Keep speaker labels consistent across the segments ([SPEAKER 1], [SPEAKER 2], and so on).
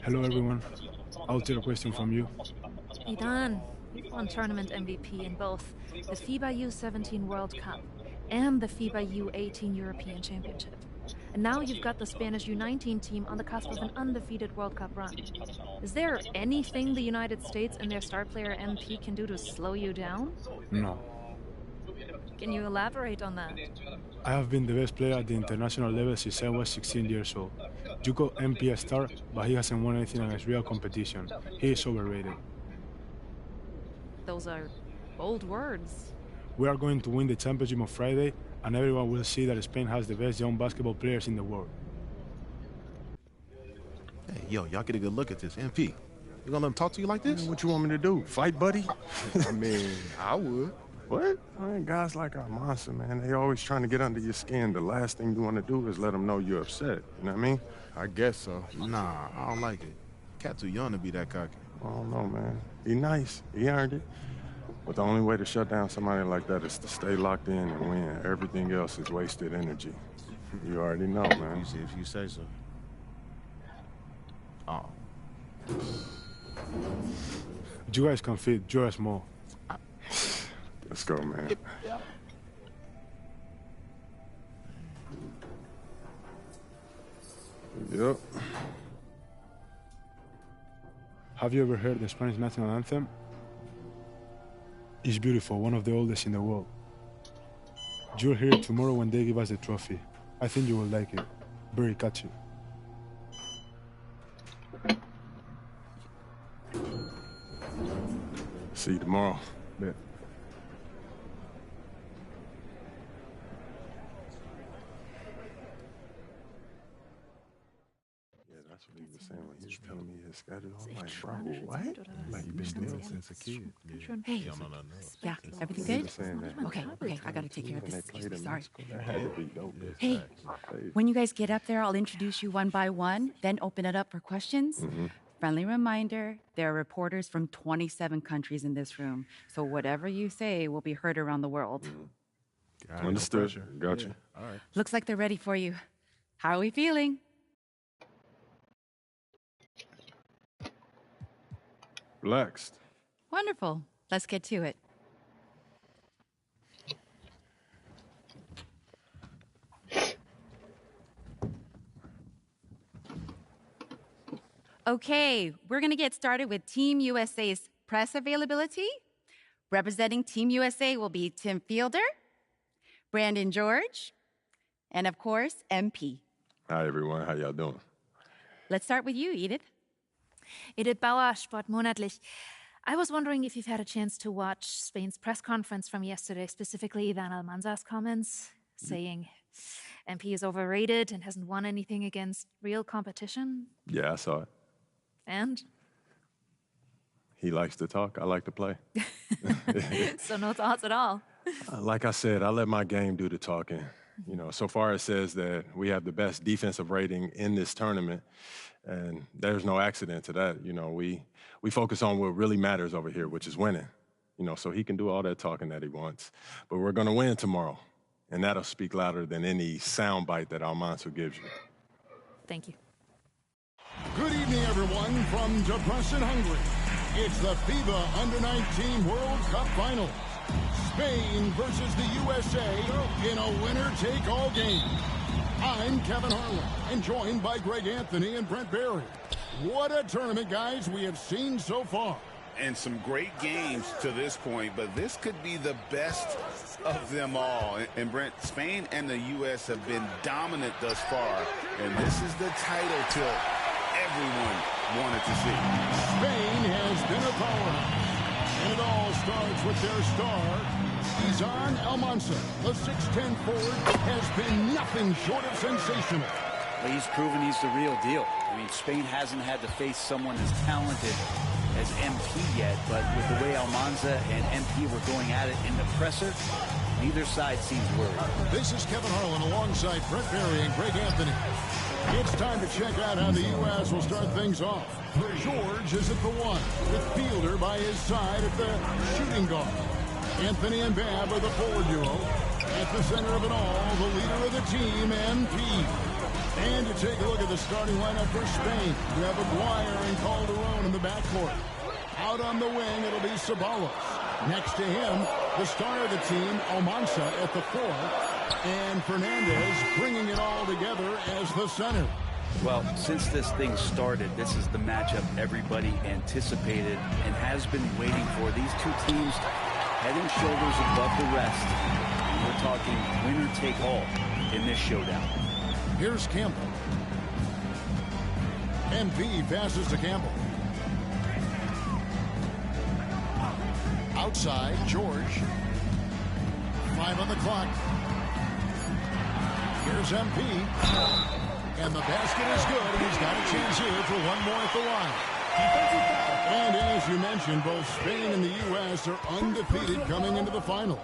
[SPEAKER 1] Hello everyone. I'll take a question from you.
[SPEAKER 2] Idan, won tournament MVP in both the FIBA U17 World Cup and the FIBA U18 European Championship. And now you've got the Spanish U19 team on the cusp of an undefeated World Cup run. Is there anything the United States and their star player MP can do to slow you down?
[SPEAKER 1] No.
[SPEAKER 2] Can you elaborate on that?
[SPEAKER 1] I have been the best player at the international level since I was 16 years old. You call MP a star, but he hasn't won anything against real competition. He is overrated.
[SPEAKER 2] Those are bold words.
[SPEAKER 1] We are going to win the championship on Friday, and everyone will see that Spain has the best young basketball players in the world.
[SPEAKER 3] Hey, yo, y'all get a good look at this. MP, you gonna let him talk to you like this?
[SPEAKER 4] What you want me to do? Fight, buddy?
[SPEAKER 3] I mean, I would.
[SPEAKER 4] What? I mean, guys like our monster, man, they always trying to get under your skin. The last thing you want to do is let them know you're upset. You know what I mean?
[SPEAKER 3] I guess so. Nah, I don't like it. Cat too young to be that cocky.
[SPEAKER 4] I don't know, man. He nice. He earned it. But the only way to shut down somebody like that is to stay locked in and win. Everything else is wasted energy. You already know, man.
[SPEAKER 3] You see, if you say so. Oh.
[SPEAKER 1] You guys can fit, you're small.
[SPEAKER 4] Let's go, man. Yep.
[SPEAKER 1] Have you ever heard the Spanish national anthem? It's beautiful, one of the oldest in the world. You'll hear it tomorrow when they give us the trophy. I think you will like it. Very catchy.
[SPEAKER 4] See you tomorrow.
[SPEAKER 1] Yeah.
[SPEAKER 4] That's what he was saying when he was telling me his schedule. I'm like, bro, what?
[SPEAKER 3] Like, you've been still since a kid. Yeah.
[SPEAKER 5] Hey. Yeah, everything good? Okay, I gotta take care of this. Excuse me, sorry. Hey, when you guys get up there, I'll introduce you one by one, then open it up for questions. Friendly reminder, there are reporters from 27 countries in this room, so whatever you say will be heard around the world.
[SPEAKER 4] Understood. Gotcha.
[SPEAKER 3] Yeah. All right.
[SPEAKER 5] Looks like they're ready for you. How are we feeling?
[SPEAKER 4] Relaxed.
[SPEAKER 5] Wonderful. Let's get to it. Okay, we're going to get started with Team USA's press availability. Representing Team USA will be Tim Fielder, Brandon George, and of course, MP.
[SPEAKER 4] Hi, everyone. How y'all doing?
[SPEAKER 5] Let's start with you, Edith.
[SPEAKER 2] Edith Bauer, Sport Monatlich. I was wondering if you've had a chance to watch Spain's press conference from yesterday, specifically Idan Almanza's comments saying MP is overrated and hasn't won anything against real competition.
[SPEAKER 4] Yeah, I saw it.
[SPEAKER 2] And?
[SPEAKER 4] He likes to talk. I like to play.
[SPEAKER 2] So no thoughts at all?
[SPEAKER 4] Like I said, I let my game do the talking. You know, so far it says that we have the best defensive rating in this tournament, and there's no accident to that. You know, we focus on what really matters over here, which is winning. You know, so he can do all that talking that he wants. But we're going to win tomorrow, and that'll speak louder than any soundbite that Almanza gives you.
[SPEAKER 2] Thank you.
[SPEAKER 6] Good evening, everyone, from Debrecen, Hungary. It's the FIBA Under-19 World Cup Finals. Spain versus the USA in a winner-take-all game. I'm Kevin Harlan, and joined by Greg Anthony and Brent Barry. What a tournament, guys, we have seen so far.
[SPEAKER 7] And some great games to this point, but this could be the best of them all. And Brent, Spain and the U.S. have been dominant thus far, and this is the title tilt everyone wanted to see.
[SPEAKER 6] Spain has been a powerhouse, and it all starts with their star, Idan Almanza. The 6'10" forward has been nothing short of sensational.
[SPEAKER 8] Well, he's proven he's the real deal. I mean, Spain hasn't had to face someone as talented as MP yet, but with the way Almanza and MP were going at it in the presser, neither side seems worried.
[SPEAKER 6] This is Kevin Harlan alongside Brent Barry and Greg Anthony. It's time to check out how the U.S. will start things off. George is at the one, with Fielder by his side at the shooting guard. Anthony and Babb are the forward duo. At the center of it all, the leader of the team, MP. And you take a look at the starting lineup for Spain. You have Aguirre and Calderon in the backcourt. Out on the wing, it'll be Ceballos. Next to him, the star of the team, Almanza at the 4. And Fernandez bringing it all together as the center.
[SPEAKER 8] Well, since this thing started, this is the matchup everybody anticipated and has been waiting for. These two teams head and shoulders above the rest. And we're talking winner take all in this showdown.
[SPEAKER 6] Here's Campbell. MP passes to Campbell. Outside, George. 5 on the clock. Here's MP. And the basket is good, and he's got a chance here for one more at the line. And as you mentioned, both Spain and the U.S. are undefeated coming into the final.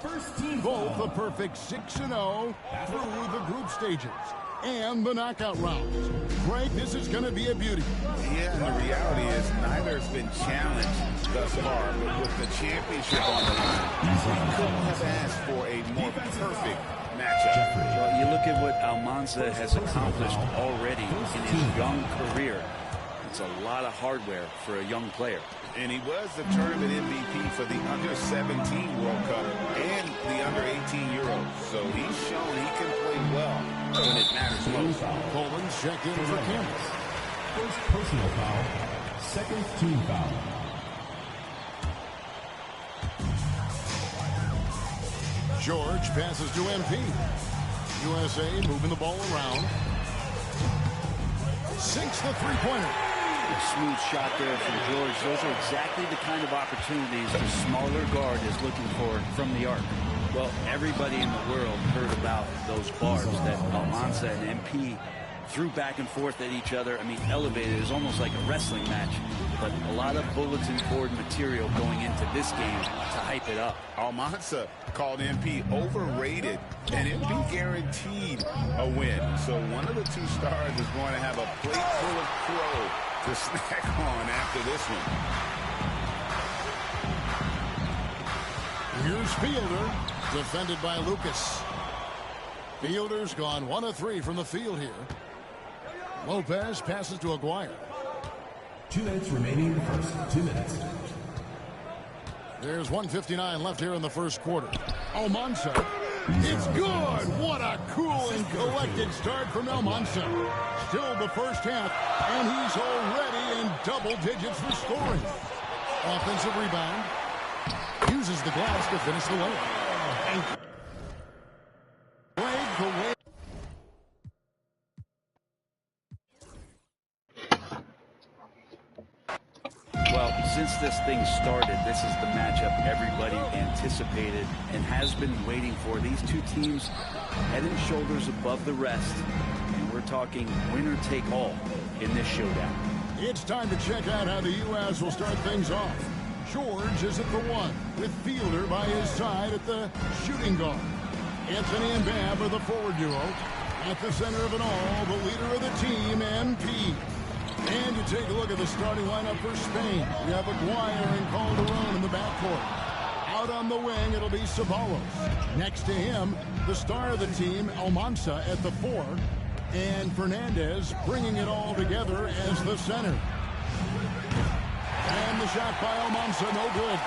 [SPEAKER 6] Both a perfect 6-0 through the group stages and the knockout rounds. Greg, this is going to be a beauty.
[SPEAKER 7] Yeah, and the reality is neither has been challenged thus far, but with the championship on the line, we couldn't have asked for a more perfect matchup.
[SPEAKER 8] Well, you look at what Almanza has accomplished already in his young career. It's a lot of hardware for a young player.
[SPEAKER 7] And he was the tournament MVP for the Under-17 World Cup and the Under-18 Euros. So he's shown he can play well when it matters most.
[SPEAKER 6] Poland checked in for Campbell.
[SPEAKER 9] First personal foul, second team foul.
[SPEAKER 6] George passes to MP. USA moving the ball around. Sinks the three-pointer.
[SPEAKER 8] A smooth shot there from George. Those are exactly the kind of opportunities the smaller guard is looking for from the arc. Well, everybody in the world heard about those barbs that Almanza and MP threw back and forth at each other. I mean, elevated is almost like a wrestling match, but a lot of bulletin board material going into this game to hype it up.
[SPEAKER 7] Almanza called MP overrated, and MP guaranteed a win. So one of the two stars is going to have a plate full of crow to snack on after this one.
[SPEAKER 6] Here's Fielder, defended by Lucas. Fielder's gone 1 of 3 from the field here. Lopez passes to Aguirre.
[SPEAKER 9] 2 minutes remaining in the first. 2 minutes.
[SPEAKER 6] There's 1:59 left here in the first quarter. Almanza. It's good. What a cool and collected start from Almanza. Still the first half, and he's already in double digits for scoring. Offensive rebound. Uses the glass to finish the layup. And
[SPEAKER 8] well, since this thing started, this is the matchup everybody anticipated and has been waiting for. These two teams head and shoulders above the rest, and we're talking winner take all in this showdown.
[SPEAKER 6] It's time to check out how the U.S. will start things off. George is at the one, with Fielder by his side at the shooting guard. Anthony and Babb are the forward duo. At the center of it all, the leader of the team, MP. And you take a look at the starting lineup for Spain. You have Aguirre and Calderon in the backcourt. Out on the wing, it'll be Ceballos. Next to him, the star of the team, Almanza at the 4. And Fernandez bringing it all together as the center. And the shot by Almanza, no good.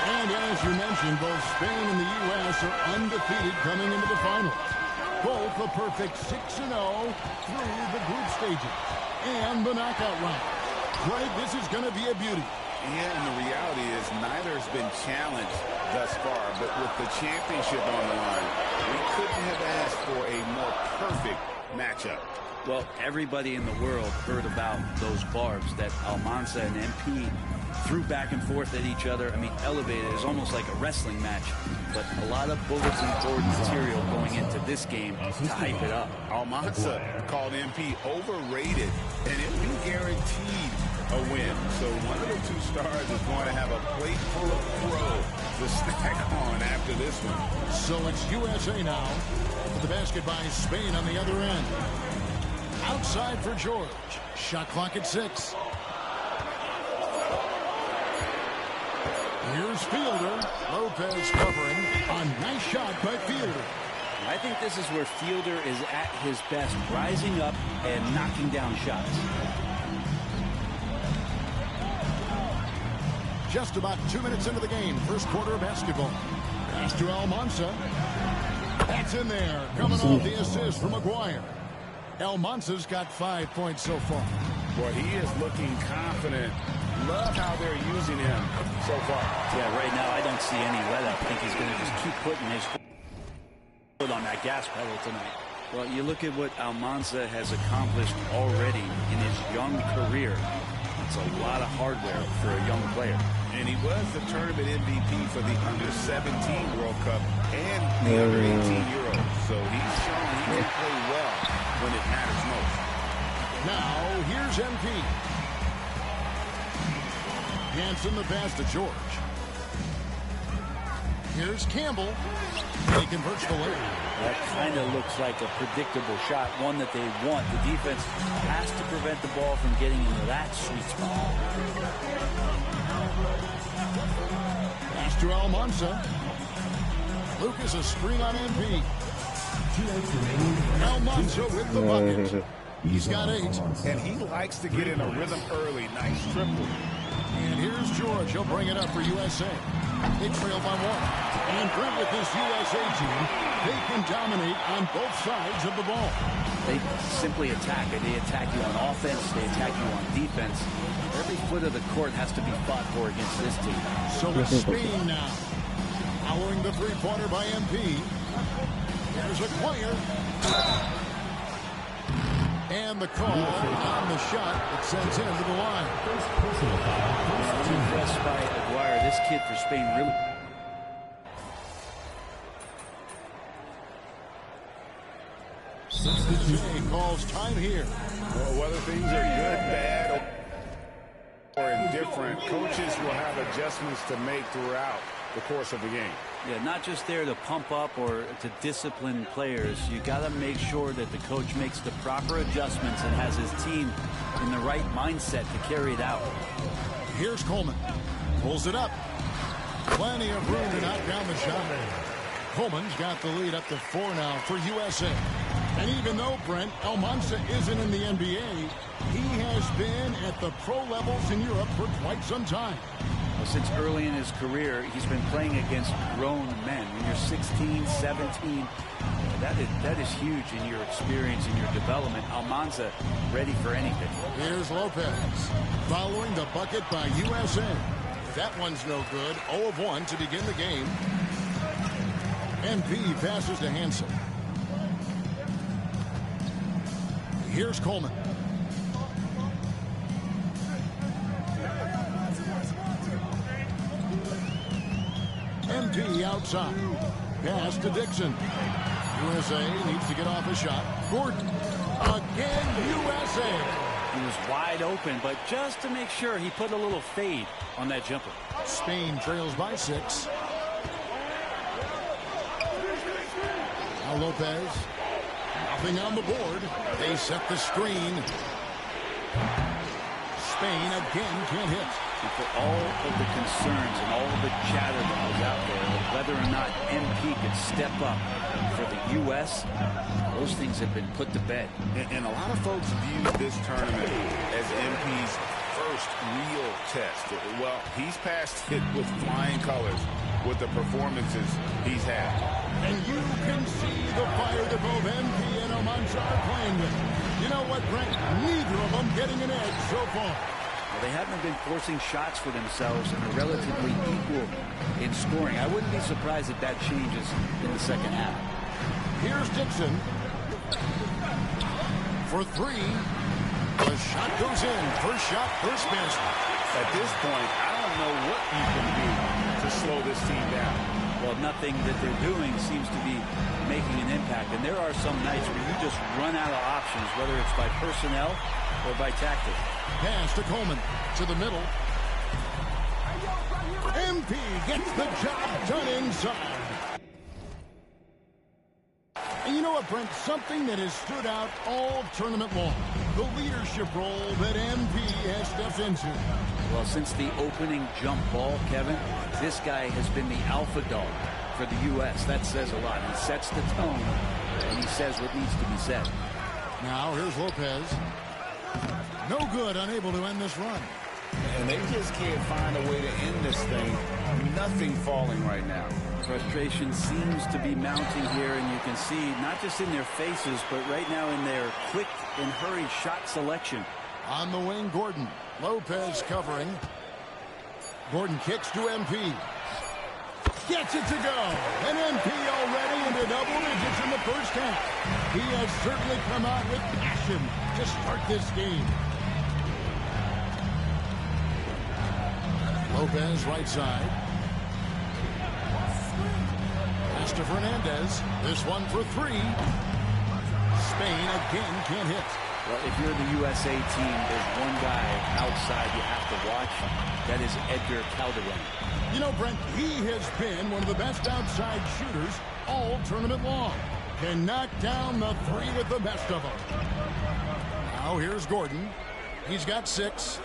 [SPEAKER 6] And as you mentioned, both Spain and the U.S. are undefeated coming into the final. Both a perfect 6-0 through the group stages and the knockout round. Greg, this is going to be a beauty.
[SPEAKER 7] Yeah, and the reality is neither has been challenged thus far, but with the championship on the line, we couldn't have asked for a more perfect matchup.
[SPEAKER 8] Well, everybody in the world heard about those barbs that Almanza and MP threw back and forth at each other. I mean, elevated is almost like a wrestling match, but a lot of bulletin board material going into this game to hype it up.
[SPEAKER 7] Almanza called MP overrated, and MP guaranteed a win. So one of the two stars is going to have a plate full of crow to snack on after this one.
[SPEAKER 6] So it's USA now, with the basket by Spain on the other end. Outside for George. Shot clock at 6. Here's Fielder. Lopez covering. A nice shot by Fielder.
[SPEAKER 8] I think this is where Fielder is at his best, rising up and knocking down shots.
[SPEAKER 6] Just about 2 minutes into the game. First quarter of basketball. Pass to Almanza. That's in there. Coming off the assist from McGuire. Almanza's got 5 points so far.
[SPEAKER 7] Boy, he is looking confident. Love how they're using him so far.
[SPEAKER 8] Yeah, right now I don't see any let up. I think he's going to just keep putting his foot on that gas pedal tonight. Well, you look at what Almanza has accomplished already in his young career. It's a lot of hardware for a young player.
[SPEAKER 7] And he was the tournament MVP for the Under-17 World Cup and the Under-18 Euros. So he's shown he can play well when it matters most.
[SPEAKER 6] Now, here's MP. Hanson the pass to George. Here's Campbell. He converts the layup.
[SPEAKER 8] That kind of looks like a predictable shot, one that they want. The defense has to prevent the ball from getting into that sweet spot.
[SPEAKER 6] Pass to Almanza. Lucas a screen on MP. Almanza with the bucket. He's got 8.
[SPEAKER 7] And he likes to get in a rhythm early. Nice triple.
[SPEAKER 6] And here's George. He'll bring it up for USA. They trail by 1. And Brent with this USA team, they can dominate on both sides of the ball.
[SPEAKER 8] They simply attack it. They attack you on offense. They attack you on defense. Every foot of the court has to be fought for against this team.
[SPEAKER 6] So it's Spain now. Following the three-pointer by MP. There's a Quire. And the call on the shot that sends him to the line.
[SPEAKER 8] I'm impressed by Aguirre. This kid for Spain really...
[SPEAKER 6] Substitute calls time here.
[SPEAKER 7] Well, whether things are good, bad, or indifferent, coaches will have adjustments to make throughout the course of the game.
[SPEAKER 8] Yeah, not just there to pump up or to discipline players. You got to make sure that the coach makes the proper adjustments and has his team in the right mindset to carry it out.
[SPEAKER 6] Here's Coleman. Pulls it up. Plenty of room to knock down the shot. Coleman's got the lead up to 4 now for USA. And even though, Brent, Almanza isn't in the NBA, he has been at the pro levels in Europe for quite some time.
[SPEAKER 8] Well, since early in his career, he's been playing against grown men. When you're 16, 17, that is huge in your experience, in your development. Almanza ready for anything.
[SPEAKER 6] Here's Lopez following the bucket by USA. That one's no good. 0 of 1 to begin the game. MP passes to Hanson. Here's Coleman. MP outside. Pass to Dixon. USA needs to get off a shot. Gordon. Again, USA.
[SPEAKER 8] He was wide open, but just to make sure, he put a little fade on that jumper.
[SPEAKER 6] Spain trails by 6. Now Lopez. Nothing on the board. They set the screen. Spain again can't hit.
[SPEAKER 8] And for all of the concerns and all of the chatter that was out there, whether or not MP could step up for the U.S., those things have been put to bed.
[SPEAKER 7] And a lot of folks view this tournament as MP's first real test. Well, he's passed it with flying colors with the performances he's had.
[SPEAKER 6] And you can see the fire that both MP and Almanza are playing with. You know what, Brent? Neither of them getting an edge so far.
[SPEAKER 8] Well, they haven't been forcing shots for themselves and are relatively equal in scoring. I wouldn't be surprised if that changes in the second half.
[SPEAKER 6] Here's Dixon. For 3. The shot goes in. First shot, first basket.
[SPEAKER 7] At this point, I don't know what you can do to slow this team down.
[SPEAKER 8] Well, nothing that they're doing seems to be making an impact. And there are some nights where you just run out of options, whether it's by personnel or by tactics.
[SPEAKER 6] Pass to Coleman to the middle. MP gets the job done inside. And you know know what, Brent? Something that has stood out all tournament long. The leadership role that MP has stepped into.
[SPEAKER 8] Well, since the opening jump ball, Kevin, this guy has been the alpha dog for the U.S. That says a lot. He sets the tone, and he says what needs to be said.
[SPEAKER 6] Now, here's Lopez. No good, unable to end this run.
[SPEAKER 7] And they just can't find a way to end this thing. Nothing falling right now.
[SPEAKER 8] Frustration seems to be mounting here, and you can see not just in their faces, but right now in their quick and hurried shot selection.
[SPEAKER 6] On the wing, Gordon. Lopez covering. Gordon kicks to MP. Gets it to go. And MP already into double digits in the first half. He has certainly come out with passion to start this game. Lopez right side. Pass to Fernandez. This one for three. Spain again can't hit.
[SPEAKER 8] Well, if you're the USA team, there's one guy outside you have to watch. That is Edgar Calderon.
[SPEAKER 6] You know, Brent, he has been one of the best outside shooters all tournament long. Can knock down the three with the best of them. Now here's Gordon. He's got 6.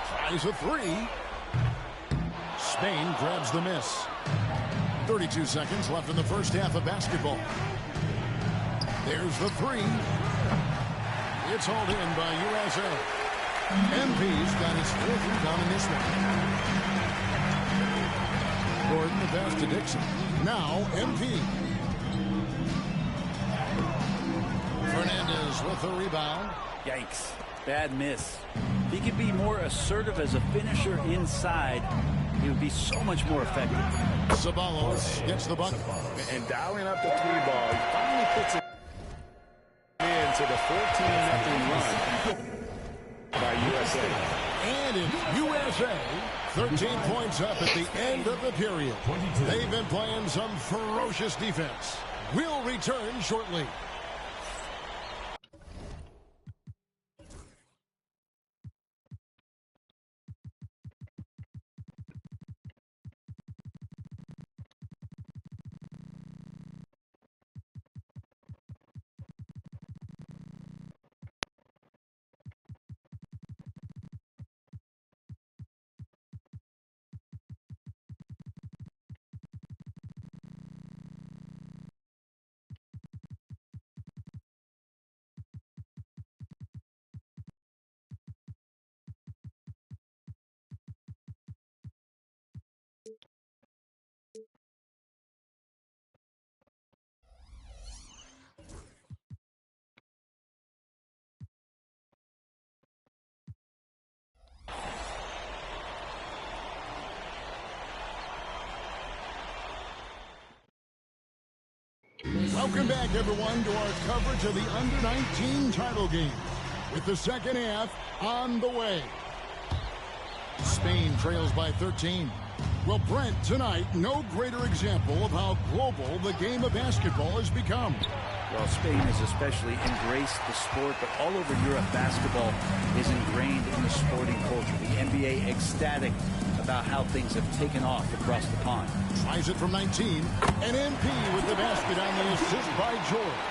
[SPEAKER 6] Tries a 3. Spain grabs the miss. 32 seconds left in the first half of basketball. There's the 3. It's hauled in by USA. MP's got his 4th rebound in this one. Gordon the pass to Dixon. Now MP. Fernandez with the rebound.
[SPEAKER 8] Yikes. Bad miss. If he could be more assertive as a finisher inside, he would be so much more effective.
[SPEAKER 6] Ceballos gets the bucket.
[SPEAKER 7] And dialing up the 3 ball, he finally puts it into the 14-0 run by USA.
[SPEAKER 6] And it's USA 13 points up at the end of the period. They've been playing some ferocious defense. We'll return shortly. Welcome back, everyone, to our coverage of the Under-19 title game, with the second half on the way. Spain trails by 13. Well, Brent, tonight, no greater example of how global the game of basketball has become.
[SPEAKER 8] Well, Spain has especially embraced the sport, but all over Europe, basketball is ingrained in the sporting culture. The NBA ecstatic about how things have taken off across the pond.
[SPEAKER 6] Tries it from 19, and MP with the basket on the assist by George.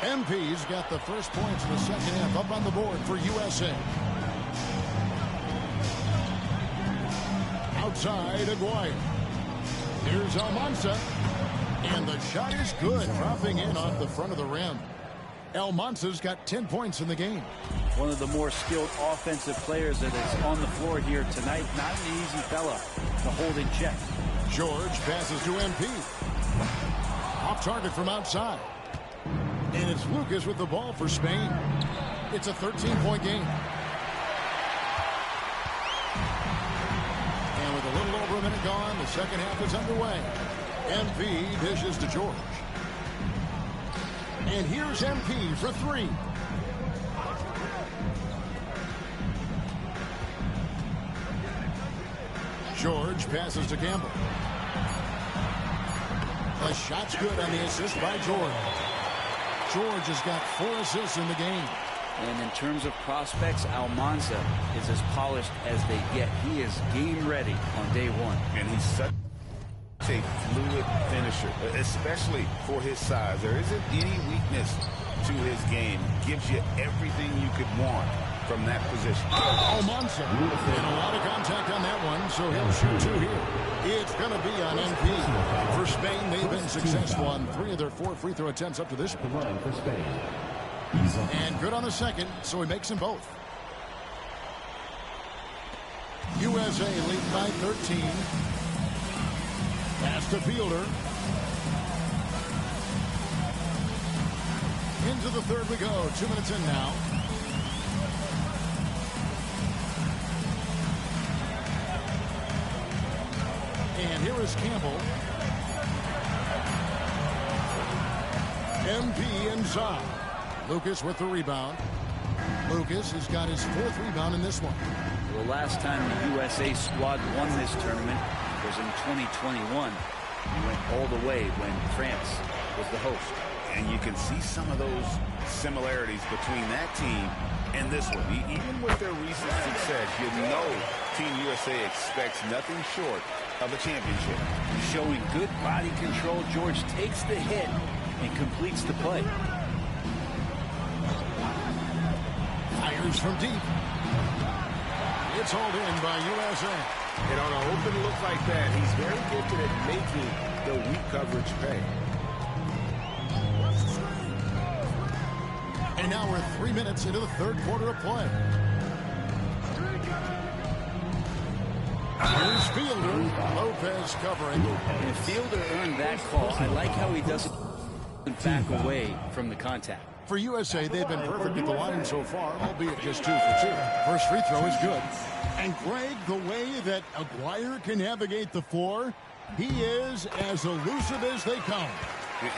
[SPEAKER 6] MP's got the first points in the second half up on the board for USA. Outside, Aguirre. Here's Almanza. And the shot is good, dropping in off the front of the rim. Almanza's got 10 points in the game.
[SPEAKER 8] One of the more skilled offensive players that is on the floor here tonight. Not an easy fella to hold in check.
[SPEAKER 6] George passes to MP. Off target from outside. And it's Lucas with the ball for Spain. It's a 13-point game. And with a little over a minute gone, the second half is underway. MP dishes to George. And here's MP for 3. George passes to Campbell. The shot's good on the assist by George. George has got 4 assists in the game.
[SPEAKER 8] And in terms of prospects, Almanza is as polished as they get. He is game ready on day one.
[SPEAKER 7] And he's such such a fluid finisher, especially for his size. There isn't any weakness to his game. Gives you everything you could want from that position.
[SPEAKER 6] Almanza, and a lot of contact on that one, so he'll shoot two here. It's going to be on MP. For Spain, they've been successful on 3 of their 4 free throw attempts up to this point.
[SPEAKER 9] For Spain.
[SPEAKER 6] And good on the second, so he makes them both. USA lead by 13. Pass to Fielder. Into the third we go. 2 minutes in now. And here is Campbell. MP inside. Lucas with the rebound. Lucas has got his 4th rebound in this one.
[SPEAKER 8] The last time the USA squad won this tournament was in 2021. We went all the way when France was the host.
[SPEAKER 7] And you can see some of those similarities between that team and this one. Even with their recent success, you know Team USA expects nothing short of a championship.
[SPEAKER 8] Showing good body control, George takes the hit and completes the play.
[SPEAKER 6] Fires from deep. It's hauled in by USA.
[SPEAKER 3] And on an open look like that, he's very gifted at making the weak coverage pay.
[SPEAKER 6] And now we're 3 minutes into the third quarter of play. Here's Fielder. Lopez covering.
[SPEAKER 8] And Fielder earned that call. I like how he doesn't back away from the contact.
[SPEAKER 6] For USA, they've been perfect at the line so far, albeit just 2 for 2. First free throw is good. And Greg, the way that Aguirre can navigate the floor, he is as elusive as they come.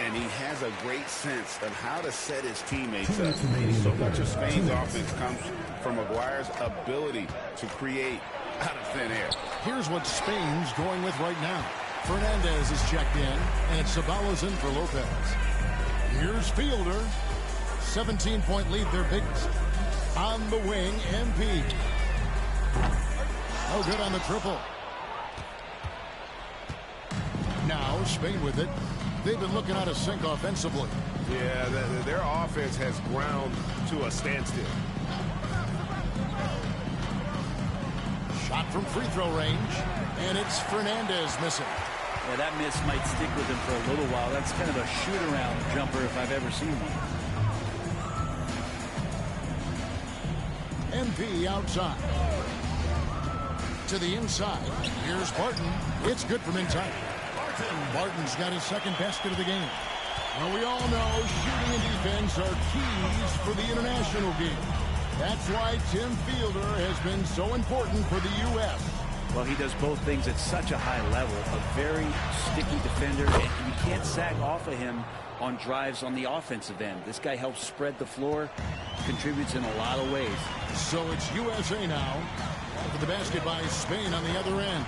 [SPEAKER 7] And he has a great sense of how to set his teammates up. So much of Spain's offense comes from Aguirre's ability to create out of thin air.
[SPEAKER 6] Here's what Spain's going with right now. Fernandez is checked in, and it's Sabala's in for Lopez. Here's Fielder. 17-point lead, their biggest. On the wing, MP. No good on the triple. Now Spain with it. They've been looking out of sync offensively.
[SPEAKER 3] Yeah, their offense has ground to a standstill.
[SPEAKER 6] Shot from free throw range, and it's Fernandez missing.
[SPEAKER 8] Yeah, that miss might stick with him for a little while. That's kind of a shoot-around jumper if I've ever seen one.
[SPEAKER 6] MP outside. To the inside. Here's Barton. It's good from inside. Barton's got his second basket of the game. Well, we all know shooting and defense are keys for the international game. That's why Tim Fielder has been so important for the U.S.
[SPEAKER 8] Well, he does both things at such a high level. A very sticky defender, and you can't sag off of him on drives on the offensive end. This guy helps spread the floor, contributes in a lot of ways.
[SPEAKER 6] So it's USA now. After the basket by Spain on the other end.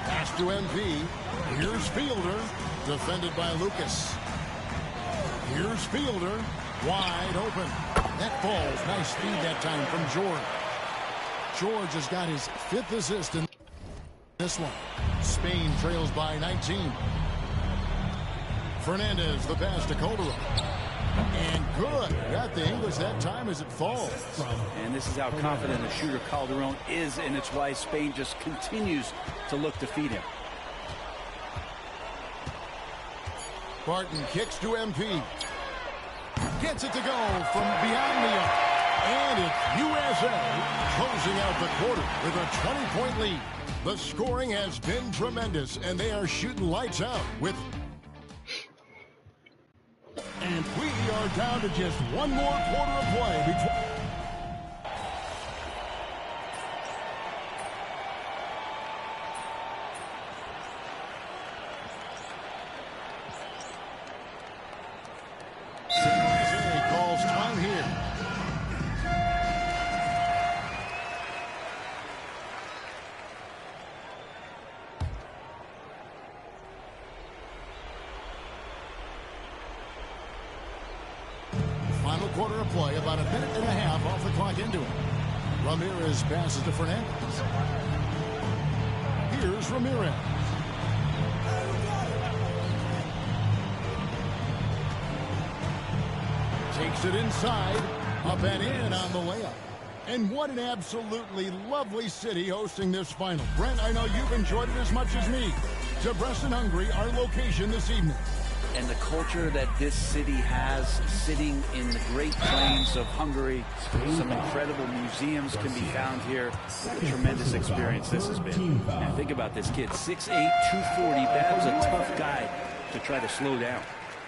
[SPEAKER 6] Pass to MP. Here's Fielder. Defended by Lucas. Here's Fielder. Wide open. That falls. Nice feed that time from George. George has got his 5th assist in this one. Spain trails by 19. Fernandez, the pass to Calderon. And good. Got the English that time as it falls.
[SPEAKER 8] And this is how confident a shooter Calderon is, and it's why Spain just continues to look to feed him.
[SPEAKER 6] Barton kicks to MP. Gets it to go from beyond the arc. And it's USA closing out the quarter with a 20-point lead. The scoring has been tremendous, and they are shooting lights out with... And we are down to just one more quarter of play before... calls time here. Final quarter of play, about a minute and a half off the clock into it. Ramirez passes to Fernandez. Here's Ramirez. Takes it inside, up and in on the layup. And what an absolutely lovely city hosting this final. Brent, I know you've enjoyed it as much as me. Debrecen, Hungary, our location this evening.
[SPEAKER 8] And the culture that this city has, sitting in the Great Plains of Hungary, some incredible museums can be found here. What a tremendous experience this has been. And think about this kid, 6'8", 240. That was a tough guy to try to slow down.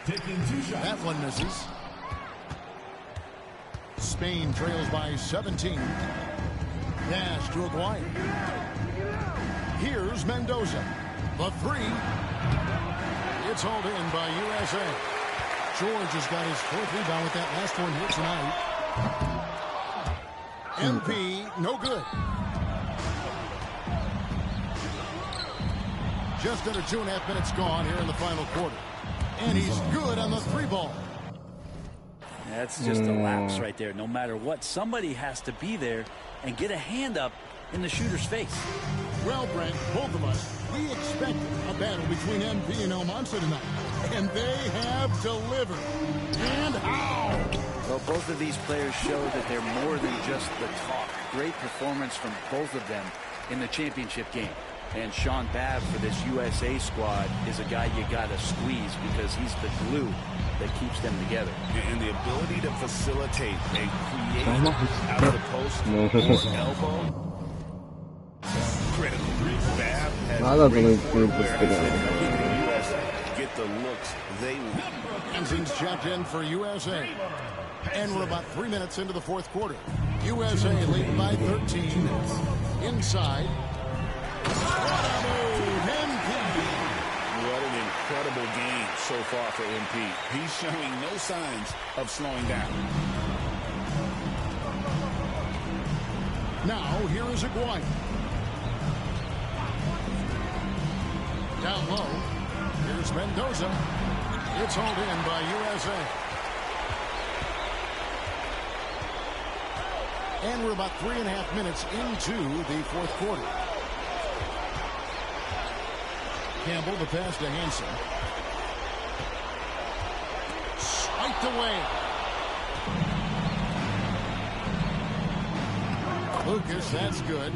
[SPEAKER 6] That one misses. Spain trails by 17. Pass to Aguirre. Here's Mendoza. The three. It's hauled in by USA. George has got his fourth rebound with that last one here tonight. MP, no good. Just under 2.5 minutes gone here in the final quarter. And he's good on the three ball.
[SPEAKER 8] That's just a lapse right there. No matter what, somebody has to be there and get a hand up in the shooter's face.
[SPEAKER 6] Well, Brent, both of us, we expected a battle between MP and Almanza tonight. And they have delivered. And how?
[SPEAKER 8] Well, both of these players show that they're more than just the talk. Great performance from both of them in the championship game. And Sean Babb for this USA squad is a guy you got to squeeze because he's the glue that keeps them together.
[SPEAKER 7] And the ability to facilitate and create out of the post or elbow. Critical. Babb has great get the looks they want.
[SPEAKER 6] Ensign's checked in for USA. And we're about 3 minutes into the fourth quarter. USA leading by 13. Inside. What a move, MP.
[SPEAKER 7] What an incredible game so far for MP. He's showing no signs of slowing down.
[SPEAKER 6] Now, here is Aguirre. Down low. Here's Mendoza. It's hauled in by USA. And we're about 3.5 minutes into the fourth quarter. Campbell, the pass to Hansen. Swiped away. Lucas, that's good.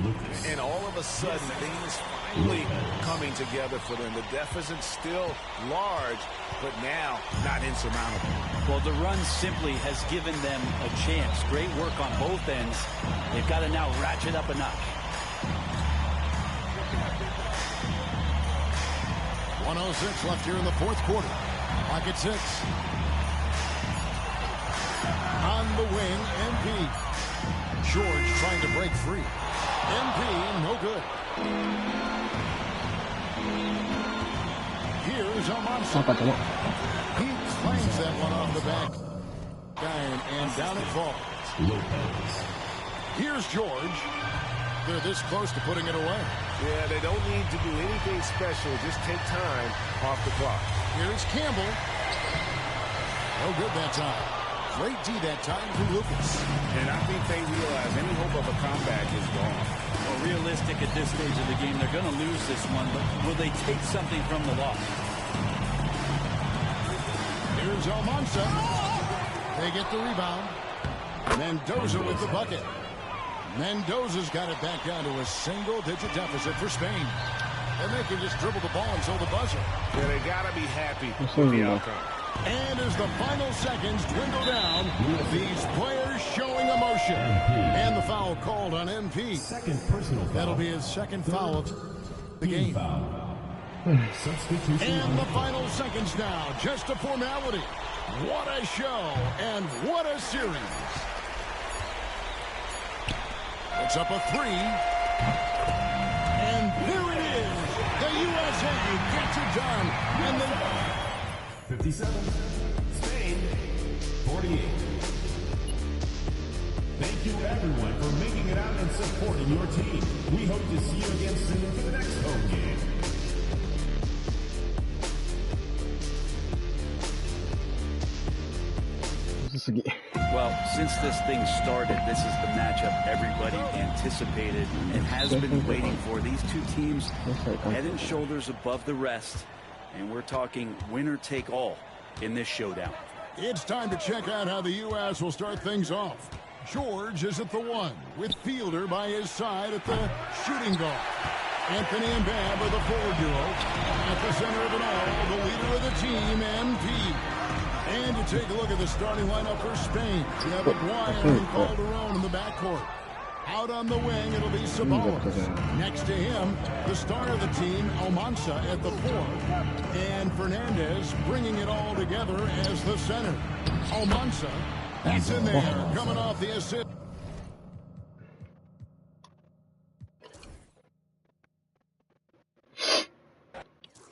[SPEAKER 3] And all of a sudden, things finally coming together for them. The deficit still large, but now not insurmountable.
[SPEAKER 8] Well, the run simply has given them a chance. Great work on both ends. They've got to now ratchet up a notch.
[SPEAKER 6] 1:06 left here in the fourth quarter. Clock at 6. On the wing, MP. George trying to break free. MP, no good. Here's Almanza. He claims that one off the back. And down it falls. Here's George. They're this close to putting it away.
[SPEAKER 3] Yeah, they don't need to do anything special. Just take time off the clock.
[SPEAKER 6] Here's Campbell. No good that time. Great D that time for Lucas.
[SPEAKER 7] And I think they realize any hope of a comeback is gone.
[SPEAKER 8] Well, realistic at this stage of the game, they're going to lose this one, but will they take something from the loss?
[SPEAKER 6] Here's Almanza. They get the rebound. Mendoza with the bucket. Mendoza's got it back down to a single-digit deficit for Spain. And they can just dribble the ball until the buzzer.
[SPEAKER 3] Yeah, they got to be happy with the outcome.
[SPEAKER 6] And as the final seconds dwindle down, these players showing emotion. And the foul called on MP.
[SPEAKER 9] Second personal foul.
[SPEAKER 6] That'll be his second foul of the game. And the final seconds now, just a formality. What a show and what a series. It's up a 3. And there it is. The USA gets it done. And the
[SPEAKER 9] 57. Spain, 48. Thank you, everyone, for making it out and supporting your team. We hope to see you again soon for the next home game.
[SPEAKER 8] Well, since this thing started, this is the matchup everybody anticipated and has been waiting for. These two teams head and shoulders above the rest, and we're talking winner take all in this showdown.
[SPEAKER 6] It's time to check out how the U.S. will start things off. George is at the one, with Fielder by his side at the shooting guard. Anthony and Babb are the forward duo. At the center of it all, the leader of the team, MP. And to take a look at the starting lineup for Spain, we have Aguirre and Calderon in the backcourt. Out on the wing, it'll be Sabalos. Next to him, the star of the team, Almanza at the four. And Fernandez bringing it all together as the center. Almanza, he's in there, coming off the assist.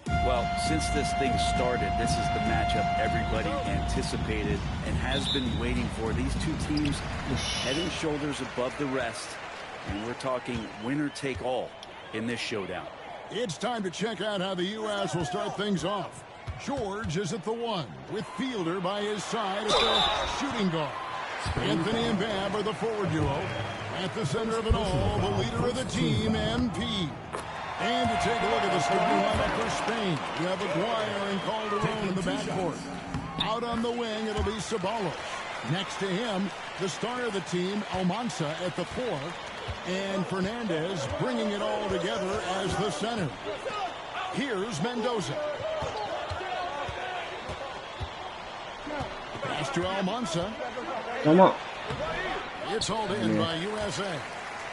[SPEAKER 8] Well, since this thing started, this is the matchup everybody anticipated and has been waiting for. These two teams head and shoulders above the rest, and we're talking winner take all in this showdown.
[SPEAKER 6] It's time to check out how the U.S. will start things off. George is at the one, with Fielder by his side at the shooting guard. Anthony and Babb are the forward duo. At the center of it all, the leader of the team, MP. And to take a look at the starting lineup for Spain, you have Aguirre and Calderon in the backcourt. Out on the wing, it'll be Sabalos. Next to him, the star of the team, Almanza at the four. And Fernandez bringing it all together as the center. Here's Mendoza. Pass to Almanza.
[SPEAKER 10] Come on.
[SPEAKER 6] It's hauled in by USA.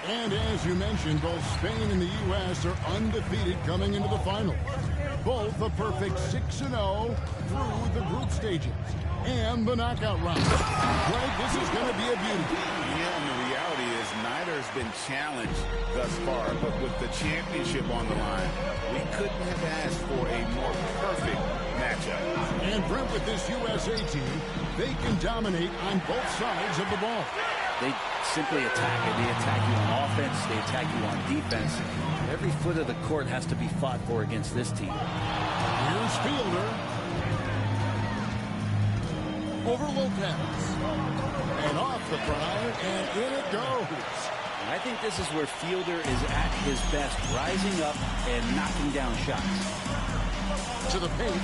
[SPEAKER 6] And as you mentioned, both Spain and the U.S. are undefeated coming into the finals. Both a perfect 6-0 through the group stages and the knockout round. Greg, this is going to be a beauty.
[SPEAKER 7] Yeah, and the reality is neither has been challenged thus far, but with the championship on the line, we couldn't have asked for a more perfect matchup.
[SPEAKER 6] And Brent, with this USA team, they can dominate on both sides of the ball.
[SPEAKER 8] They simply attack it. They attack you on offense. They attack you on defense. Every foot of the court has to be fought for against this team.
[SPEAKER 6] Here's Fielder. Over Lopez. And off the front, and in it goes.
[SPEAKER 8] I think this is where Fielder is at his best, rising up and knocking down shots.
[SPEAKER 6] To the paint.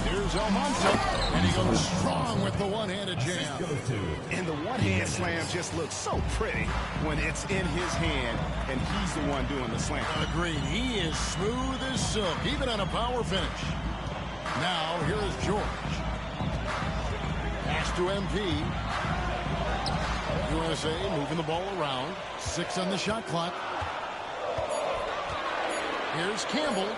[SPEAKER 6] Here's Almanza, and he goes strong with the one-handed jam.
[SPEAKER 3] And the one-hand slam just looks so pretty when it's in his hand, and he's the one doing the slam.
[SPEAKER 6] Agreed. He is smooth as silk, even on a power finish. Now, here is George. Pass to MP. USA moving the ball around. 6 on the shot clock. Here's Campbell.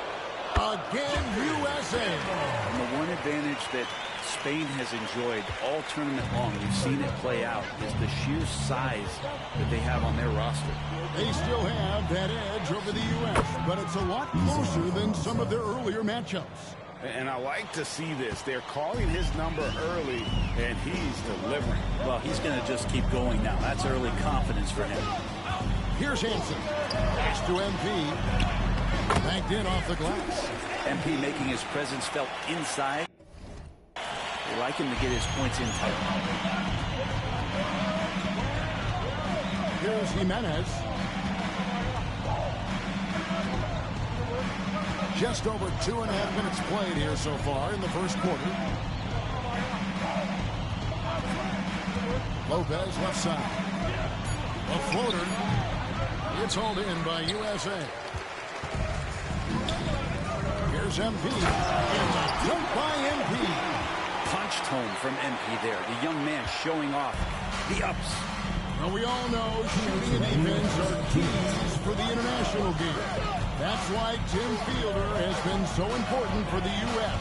[SPEAKER 6] Again, USA.
[SPEAKER 8] And the one advantage that Spain has enjoyed all tournament long, we've seen it play out, is the sheer size that they have on their roster.
[SPEAKER 6] They still have that edge over the U.S., but it's a lot closer than some of their earlier matchups.
[SPEAKER 7] And I like to see this. They're calling his number early, and he's delivering.
[SPEAKER 8] Well, he's going to just keep going now. That's early confidence for him.
[SPEAKER 6] Here's Hansen. Pass to MP. Banked in off the glass.
[SPEAKER 8] MP making his presence felt inside. They like him to get his points in tight.
[SPEAKER 6] Here's Jimenez. Just over 2.5 minutes played here so far in the first quarter. Lopez left side. A floater. It's hauled in by USA. Here's MP. It's a dunk by MP.
[SPEAKER 8] Punched home from MP there. The young man showing off the ups.
[SPEAKER 6] Well, we all know shooting and defense are keys for the international game. That's why Tim Fielder has been so important for the U.S.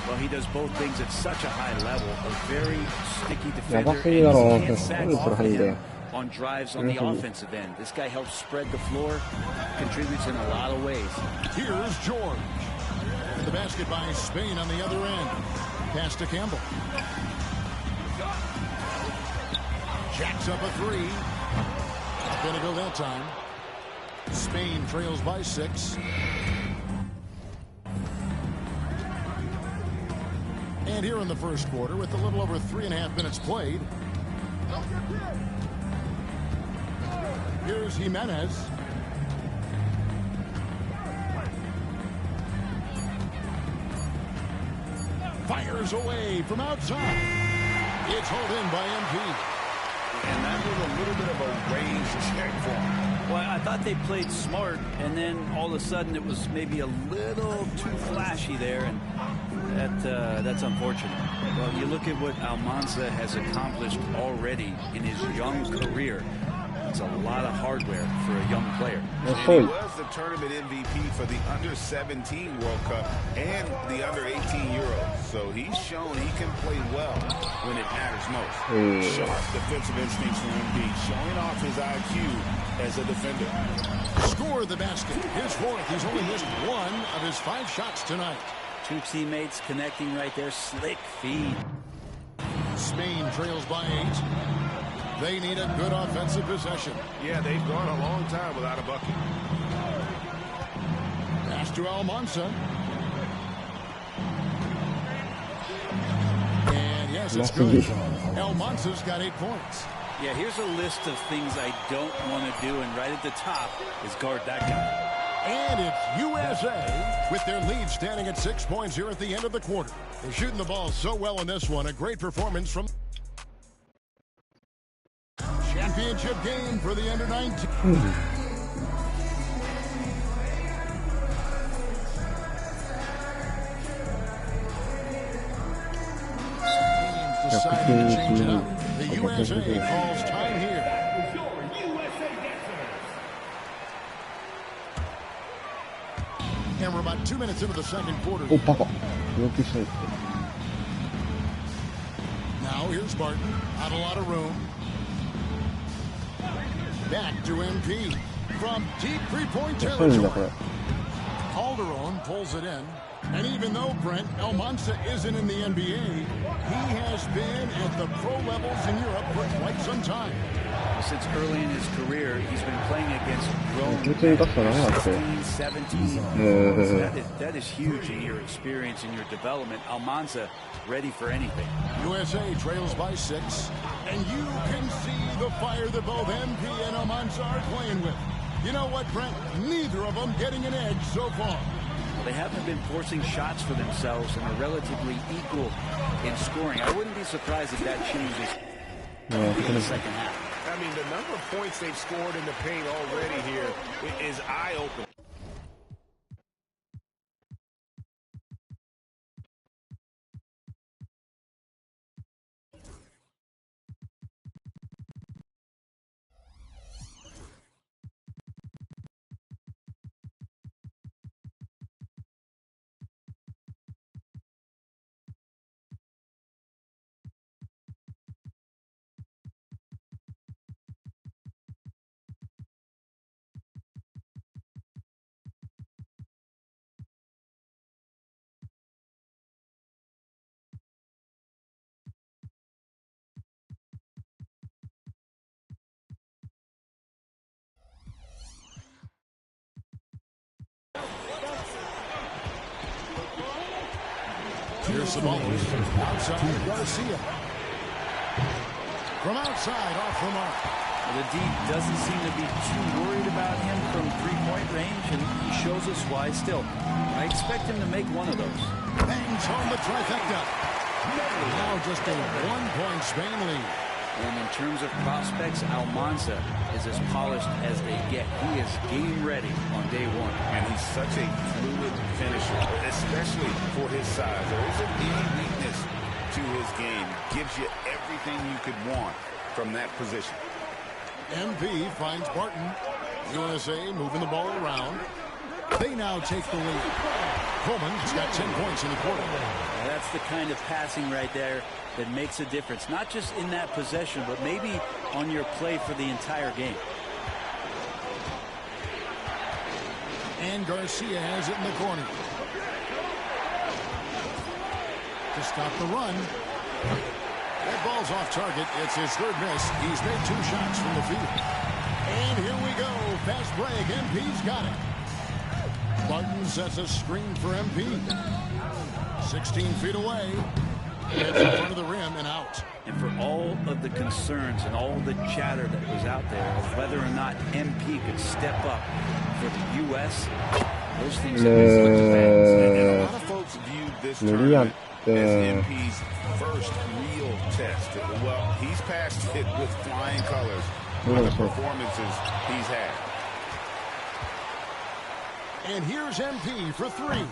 [SPEAKER 8] Well, he does both things at such a high level. A very sticky defender. And he can't sack off of him on drives on the offensive end. This guy helps spread the floor, contributes in a lot of ways.
[SPEAKER 6] Here's George. The basket by Spain on the other end. Pass to Campbell. Jacks up a three. Not going to go that time. Spain trails by 6. And here in the first quarter, with a little over 3.5 minutes played, Here's Jimenez. Fires away from outside. It's hauled in by MP.
[SPEAKER 3] And that was a little bit of a range check for him.
[SPEAKER 8] Well, I thought they played smart, and then all of a sudden it was maybe a little too flashy there, and that's unfortunate. Well, you look at what Almanza has accomplished already in his young career. It's a lot of hardware for a young player.
[SPEAKER 7] And he was the tournament MVP for the Under-17 World Cup and the Under-18 Euros. So he's shown he can play well when it matters most. Sharp defensive instincts from MD, showing off his IQ as a defender.
[SPEAKER 6] Score the basket. His fourth. He's only missed one of his 5 shots tonight.
[SPEAKER 8] Two teammates connecting right there. Slick feed.
[SPEAKER 6] Spain trails by 8. They need a good offensive possession.
[SPEAKER 3] Yeah, they've gone a long time without a bucket.
[SPEAKER 6] Pass to Almanza. And yes, it's good. Almanza's got 8 points.
[SPEAKER 8] Yeah, here's a list of things I don't want to do, and right at the top is guard that guy.
[SPEAKER 6] And it's USA with their lead standing at 6 points here at the end of the quarter. They're shooting the ball so well in this one. A great performance from championship game for the Under-19. Deciding to change it up. The USA calls time here. And we're about 2 minutes into the second quarter. Now here's Barton. Not a lot of room. Back to MP from deep three-point territory. Calderon pulls it in. And even though, Brent, Almanza isn't in the NBA, he has been at the pro levels in Europe for quite some time.
[SPEAKER 8] Since early in his career, he's been playing against grown 16, 17. That is huge in your experience, in your development. Almanza ready for anything.
[SPEAKER 6] USA trails by 6. And you can see the fire that both MP and Almanza are playing with. You know what, Brent? Neither of them getting an edge so far.
[SPEAKER 8] They haven't been forcing shots for themselves and are relatively equal in scoring. I wouldn't be surprised if that changes in the second half.
[SPEAKER 3] I mean, the number of points they've scored in the paint already here is eye-opening.
[SPEAKER 6] Here's the ball. Outside, Garcia. From outside, off the mark.
[SPEAKER 8] The D doesn't seem to be too worried about him from three-point range, and he shows us why still. I expect him to make one of those.
[SPEAKER 6] Bangs home the trifecta. Now just a 1-point Spain lead.
[SPEAKER 8] And in terms of prospects, Almanza is as polished as they get. He is game ready on day one.
[SPEAKER 7] And he's such a fluid finisher, especially for his size. There isn't any weakness to his game. Gives you everything you could want from that position.
[SPEAKER 6] MP finds Barton. USA moving the ball around. They now take the lead. Coleman's got 10 points in the quarter.
[SPEAKER 8] That's the kind of passing right there that makes a difference, not just in that possession, but maybe on your play for the entire game.
[SPEAKER 6] And Garcia has it in the corner. To stop the run. That ball's off target. It's his third miss. He's made 2 shots from the field. And here we go. Fast break. MP's got it. Barton sets a screen for MP. 16 feet away. It's in front of the rim and out.
[SPEAKER 8] And for all of the concerns and all the chatter that was out there of whether or not MP could step up for the U.S., those things have been put to bed.
[SPEAKER 7] And a lot of folks viewed this tournament as MP's first real test. Well, he's passed it with flying colors with the performances he's had.
[SPEAKER 6] And here's MP for three.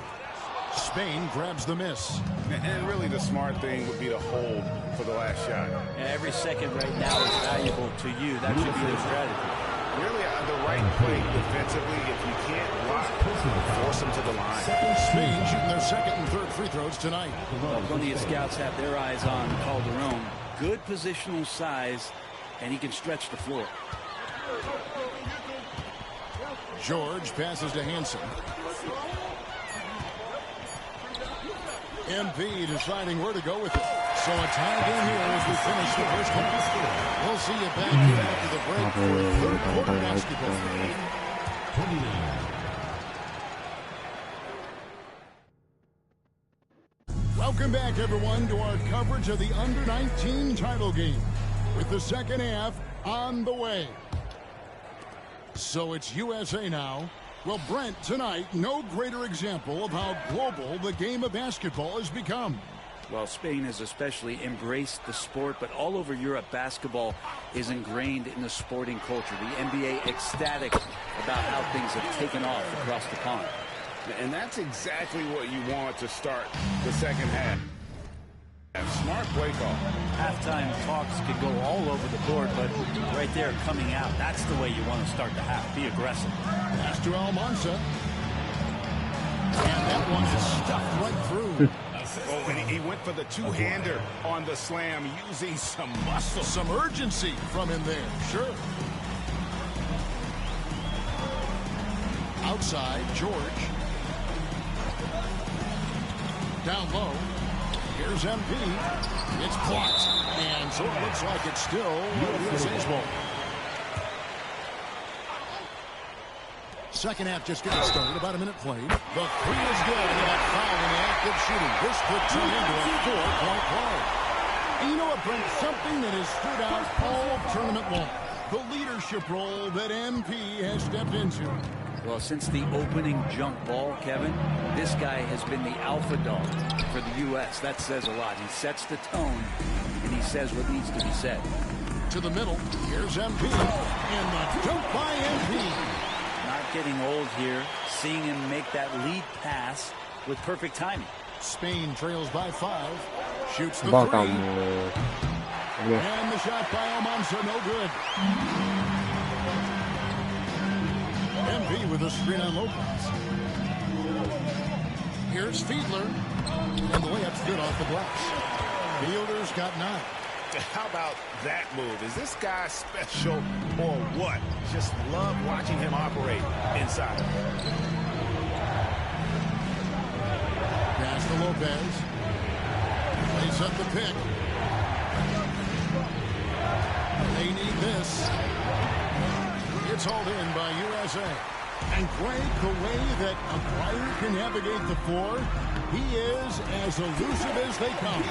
[SPEAKER 6] Spain grabs the miss.
[SPEAKER 7] And really the smart thing would be to hold for the last shot.
[SPEAKER 8] And every second right now is valuable to you. That should be the strategy.
[SPEAKER 7] Really the right play defensively. If you can't block, force them to the line.
[SPEAKER 6] Spain shooting their second and third free throws tonight.
[SPEAKER 8] Well, plenty of scouts have their eyes on Calderon. Good positional size, and he can stretch the floor.
[SPEAKER 6] George passes to Hansen. MP deciding where to go with it. So a tie game here as we finish the first half. We'll see you back here after the break for a third quarter basketball. Welcome back, everyone, to our coverage of the Under-19 title game, with the second half on the way. So it's USA now. Well, Brent, tonight, no greater example of how global the game of basketball has become.
[SPEAKER 8] Well, Spain has especially embraced the sport, but all over Europe, basketball is ingrained in the sporting culture. The NBA ecstatic about how things have taken off across the pond.
[SPEAKER 7] And that's exactly what you want to start the second half. Smart play call.
[SPEAKER 8] Halftime talks could go all over the board, but right there coming out, that's the way you want to start the half. Be aggressive.
[SPEAKER 6] Pass to Almanza. And that one is stuffed right through.
[SPEAKER 7] Oh, and he went for the two-hander on the slam, using some muscle.
[SPEAKER 6] Some urgency from him there, sure. Outside, George. Down low. Here's MP. It's blocked. And so it looks like it's still USA's ball. Second half just getting started. About a minute played. The three is good. And they got fouled in the act of shooting. This could turn into a 4-point play. And you know what, Brent? Something that has stood out all tournament long. The leadership role that MP has stepped into.
[SPEAKER 8] Well, since the opening jump ball, Kevin, this guy has been the alpha dog for the U.S. That says a lot. He sets the tone, and he says what needs to be said.
[SPEAKER 6] To the middle. Here's MP. And the dunk by MP.
[SPEAKER 8] Not getting old here. Seeing him make that lead pass with perfect timing.
[SPEAKER 6] Spain trails by 5. Shoots the three. And the shot by Almanza, no good. MP with a screen on Lopez. Here's Fiedler. And the layup's good off the glass. Fielder's got 9.
[SPEAKER 7] How about that move? Is this guy special or what? Just love watching him operate inside.
[SPEAKER 6] Pass to Lopez. Plays up the pick. They need this. It's hauled in by USA. And Greg, the way that a player can navigate the floor, he is as elusive as they come.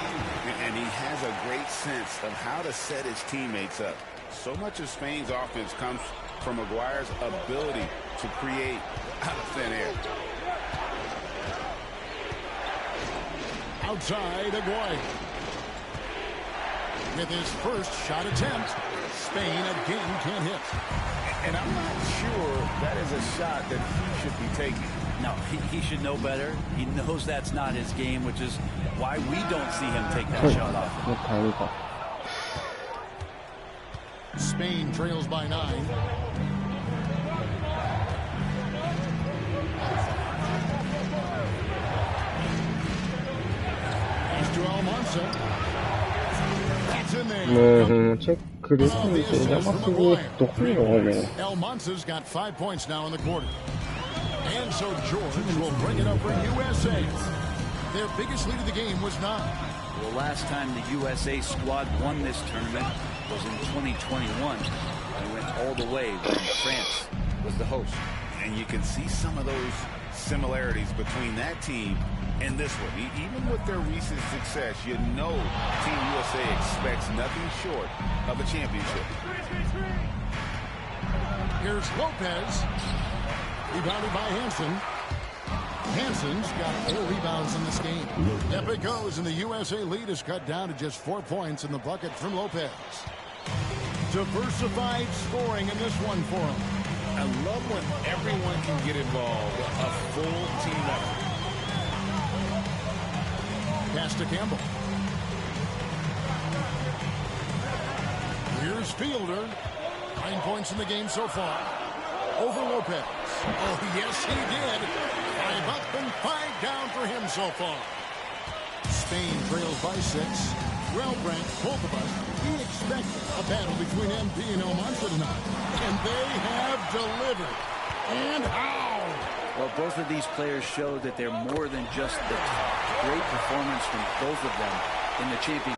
[SPEAKER 7] And he has a great sense of how to set his teammates up. So much of Spain's offense comes from Maguire's ability to create out of thin air.
[SPEAKER 6] Outside, Aguay. With his first shot attempt, Spain again can't hit.
[SPEAKER 7] And I'm not sure that is a shot that he should be taking.
[SPEAKER 8] No, he should know better. He knows that's not his game, which is why we don't see him take that shot off.
[SPEAKER 6] Spain trails by 9. Pass to Almanza. It's in there. Almanza's got 5 points now in the quarter. And so George will bring it up for USA. Their biggest lead of the game was 9.
[SPEAKER 8] Well, last time the USA squad won this tournament was in 2021. They went all the way when France was the host.
[SPEAKER 7] And you can see some of those similarities between that team and this one. Even with their recent success, you know Team USA expects nothing short of a championship.
[SPEAKER 6] Here's Lopez. Rebounded by Hansen. Hansen's got 4 rebounds in this game. Up it goes, and the USA lead is cut down to just 4 points in the bucket from Lopez. Diversified scoring in this one for him.
[SPEAKER 3] I love when everyone can get involved, a full team effort.
[SPEAKER 6] Pass to Campbell. Here's Fielder. 9 points in the game so far. Over Lopez. Oh, yes, he did. 5 up and 5 down for him so far. Spain trails by 6. Well, Brent, both of us, we expect a battle between MP and Almanza tonight. And they have delivered. And how?
[SPEAKER 8] Well, both of these players show that they're more than just the great performance from both of them in the championship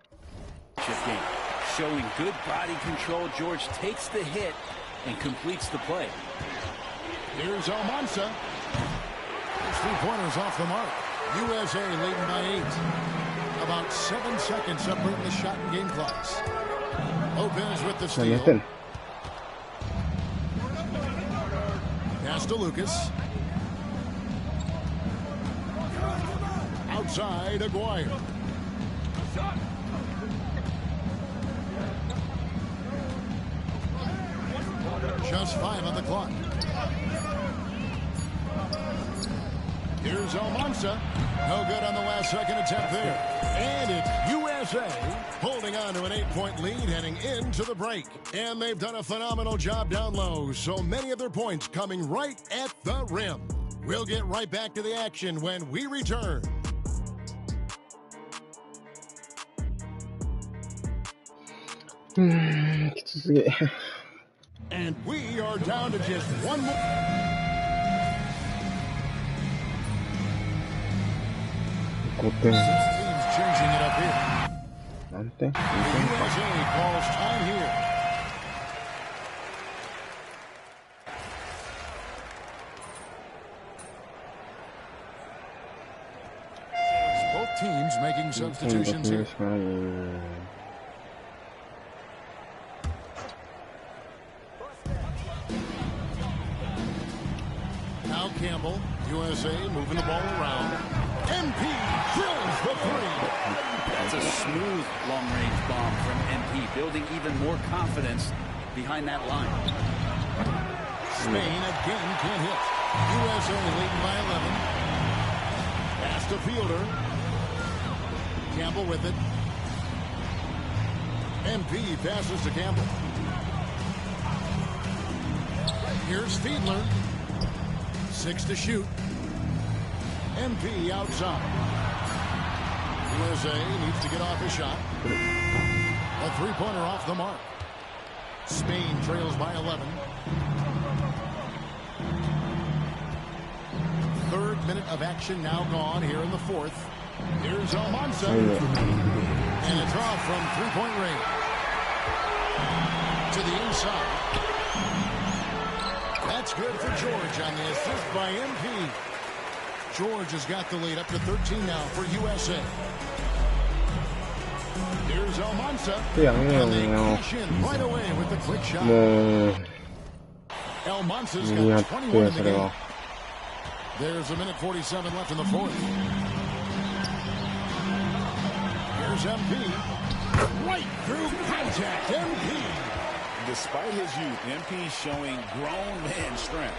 [SPEAKER 8] game. Showing good body control, George takes the hit and completes the play.
[SPEAKER 6] Here's Almanza. His 3-pointers off the mark. USA leading by 8. About 7 seconds separating the shot and game clocks. Lopez with the steal. Pass to Lucas. Outside, Aguirre. Just 5 on the clock. Here's Almanza. No good on the last second attempt there. And it's USA holding on to an 8-point lead heading into the break. And they've done a phenomenal job down low. So many of their points coming right at the rim. We'll get right back to the action when we return. And we are down to just 1 more. Teams changing it up here. The USA calls time here. Both teams making substitutions here. Now Campbell, USA moving the ball around. MP drills the 3.
[SPEAKER 8] That's a smooth long-range bomb from MP, building even more confidence behind that line.
[SPEAKER 6] Spain again can't hit. USA leading by 11. Pass to Fielder. Campbell with it. MP passes to Campbell. Here's Fiedler. 6 to shoot. MP outside. USA needs to get off his shot. A 3-pointer off the mark. Spain trails by 11. 3rd minute of action now gone here in the 4th. Here's Almanza. And it's off from 3-point range. To the inside. That's good for George on the assist by MP. George has got the lead up to 13 now for USA. Here's Almanza. And they cash in right away with the quick shot. Almanza's got 21 in the game. There's 1:47 left in the 4th. Here's MP. Right through contact. MP.
[SPEAKER 7] Despite his youth, MP showing grown man strength.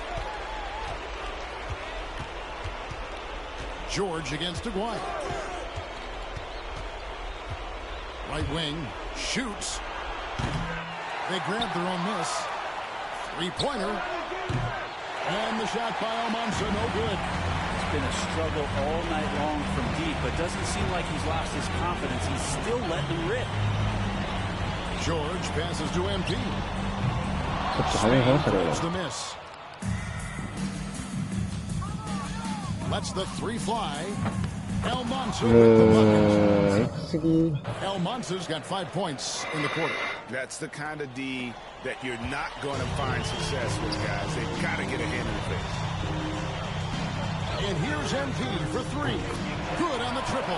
[SPEAKER 6] George against Aguirre. Right wing, shoots. They grab their own miss. 3-pointer. And the shot by Almanza, no good.
[SPEAKER 8] It's been a struggle all night long from deep, but doesn't seem like he's lost his confidence. He's still letting them rip.
[SPEAKER 6] George passes to MP. Spain the miss. Lets the 3 fly. Almanza with the bucket. Almanza's got 5 points in the quarter.
[SPEAKER 7] That's the kind of D that you're not going to find success with, guys. They've got to get a hand in the face.
[SPEAKER 6] Here's MP for three. Good on the triple.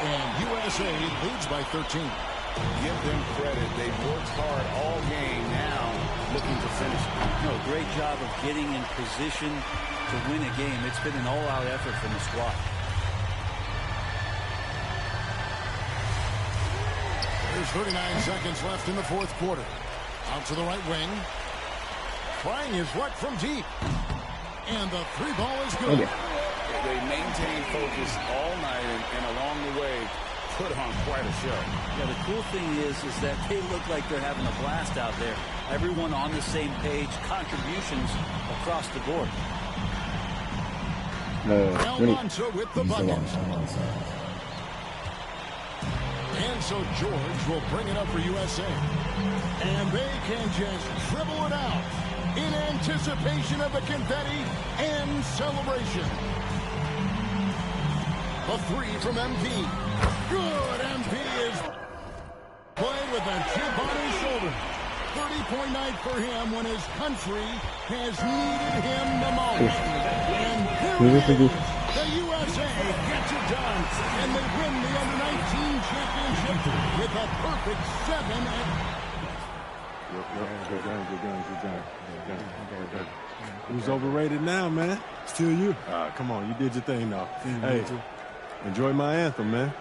[SPEAKER 6] And USA leads by 13.
[SPEAKER 7] Give them credit. They've worked hard all game, now looking to finish.
[SPEAKER 8] No, great job of getting in position to win a game. It's been an all-out effort from the squad.
[SPEAKER 6] There's 39 seconds left in the fourth quarter. Out to the right wing. Trying his luck from deep. And the three ball is good.
[SPEAKER 7] They maintain focus all night and along the way put on quite a show.
[SPEAKER 8] Yeah, the cool thing is that they look like they're having a blast out there. Everyone on the same page, contributions across the board.
[SPEAKER 6] Alonso with the bucket. And so George will bring it up for USA. And they can just dribble it out in anticipation of the confetti and celebration. A three from MP. Good. MP is played with a chip on his shoulder. 30-point night for him when his country has needed him the most. And here it is. The USA gets it done. And they win the Under-19 championship with a perfect 7 at...
[SPEAKER 4] Who's overrated now, man?
[SPEAKER 1] Still you.
[SPEAKER 4] Come on, you did your thing now. Hey, enjoy my anthem, man.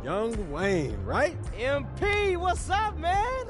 [SPEAKER 10] Young Wayne, right?
[SPEAKER 11] MP, what's up, man?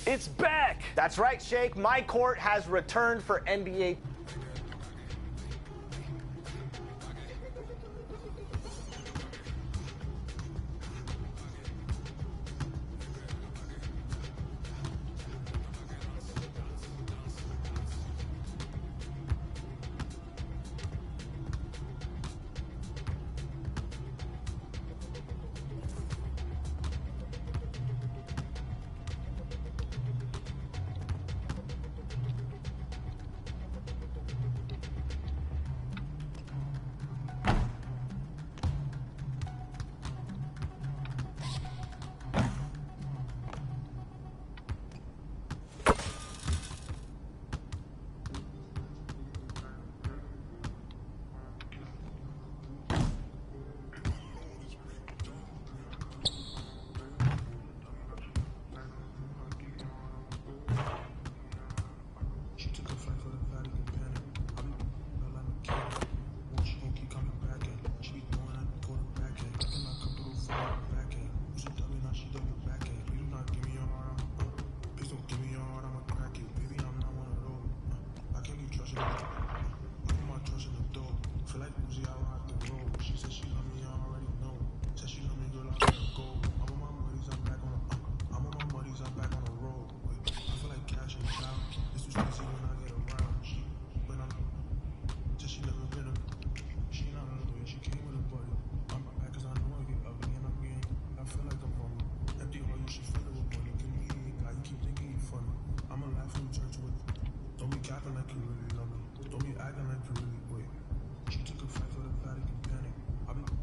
[SPEAKER 10] It's back!
[SPEAKER 11] That's right, Shake. My court has returned for NBA.
[SPEAKER 12] Don't be capping like you really love me. Don't be acting like you really wait. She took a fight for the Vatican panic. I be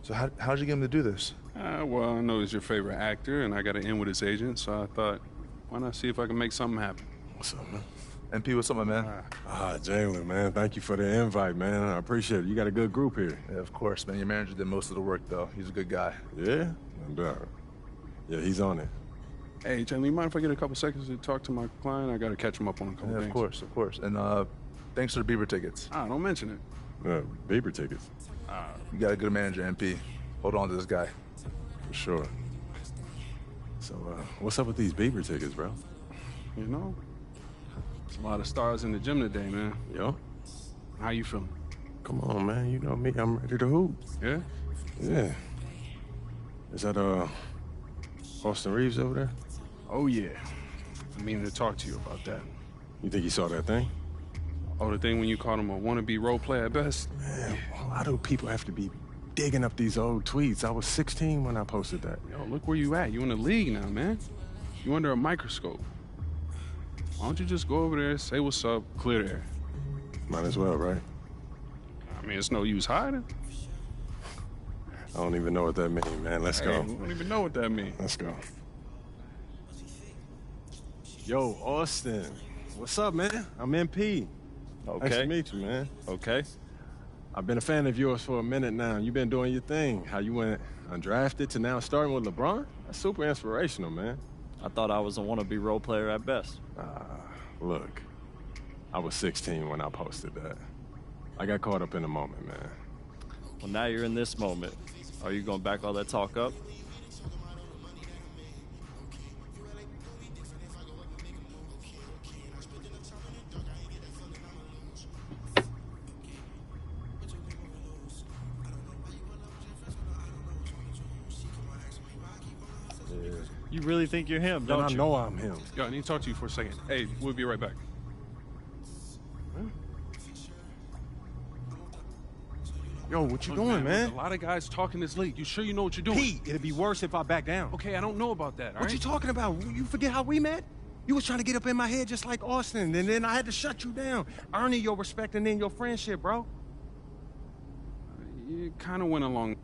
[SPEAKER 10] So how'd you get him to do this?
[SPEAKER 13] Well, I know he's your favorite actor, and I got to end with his agent, so I thought, why not see if I can make something happen?
[SPEAKER 4] What's up, man?
[SPEAKER 10] MP, what's up, my man?
[SPEAKER 4] Jalen, man, thank you for the invite, man. I appreciate it. You got a good group here.
[SPEAKER 10] Yeah, of course, man. Your manager did most of the work, though. He's a good guy.
[SPEAKER 4] Yeah? No doubt. Yeah, he's on it.
[SPEAKER 13] Hey, Jalen, you mind if I get a couple seconds to talk to my client? I got to catch him up on a couple things.
[SPEAKER 10] Of course. And thanks for the Bieber tickets.
[SPEAKER 13] Don't mention it.
[SPEAKER 4] Bieber tickets?
[SPEAKER 10] You got a good manager, MP. Hold on to this guy.
[SPEAKER 4] For sure. So, what's up with these Bieber tickets, bro?
[SPEAKER 13] You know, there's a lot of stars in the gym today, man.
[SPEAKER 4] Yo?
[SPEAKER 13] How you feeling?
[SPEAKER 4] Come on, man. You know me. I'm ready to hoop.
[SPEAKER 13] Yeah?
[SPEAKER 4] Yeah. Is that, Austin Reeves over there?
[SPEAKER 13] Oh, yeah. I mean to talk to you about that.
[SPEAKER 4] You think he saw that thing?
[SPEAKER 13] Oh, the thing when you called him a wannabe role player at best?
[SPEAKER 4] Man, why do people have to be digging up these old tweets? I was 16 when I posted that.
[SPEAKER 13] Yo, look where you at. You in the league now, man. You under a microscope. Why don't you just go over there, say what's up, clear the air?
[SPEAKER 4] Might as well, right?
[SPEAKER 13] I mean, it's no use hiding.
[SPEAKER 4] I don't even know what that means, man. Let's go.
[SPEAKER 13] I don't even know what that means.
[SPEAKER 4] Let's go. Yo, Austin. What's up, man? I'm MP.
[SPEAKER 14] Okay.
[SPEAKER 4] Nice to meet you, man.
[SPEAKER 14] Okay.
[SPEAKER 4] I've been a fan of yours for a minute now. You've been doing your thing. How you went undrafted to now starting with LeBron? That's super inspirational, man.
[SPEAKER 14] I thought I was a wannabe role player at best.
[SPEAKER 4] Look, I was 16 when I posted that. I got caught up in the moment, man.
[SPEAKER 14] Well, now you're in this moment. Are you going to back all that talk up? You really think you're him, don't you?
[SPEAKER 4] I know I'm him.
[SPEAKER 13] Yo, I need to talk to you for a second. Hey, we'll be right back.
[SPEAKER 4] Yo, what you
[SPEAKER 13] Look,
[SPEAKER 4] doing, man?
[SPEAKER 13] There's a lot of guys talking this league. You sure you know what you're doing?
[SPEAKER 4] Pete, it'd be worse if I back down.
[SPEAKER 13] Okay, I don't know about that, all
[SPEAKER 4] What
[SPEAKER 13] right?
[SPEAKER 4] you talking about? You forget how we met? You was trying to get up in my head just like Austin, and then I had to shut you down, earning your respect and then your friendship, bro.
[SPEAKER 13] You kind of went along.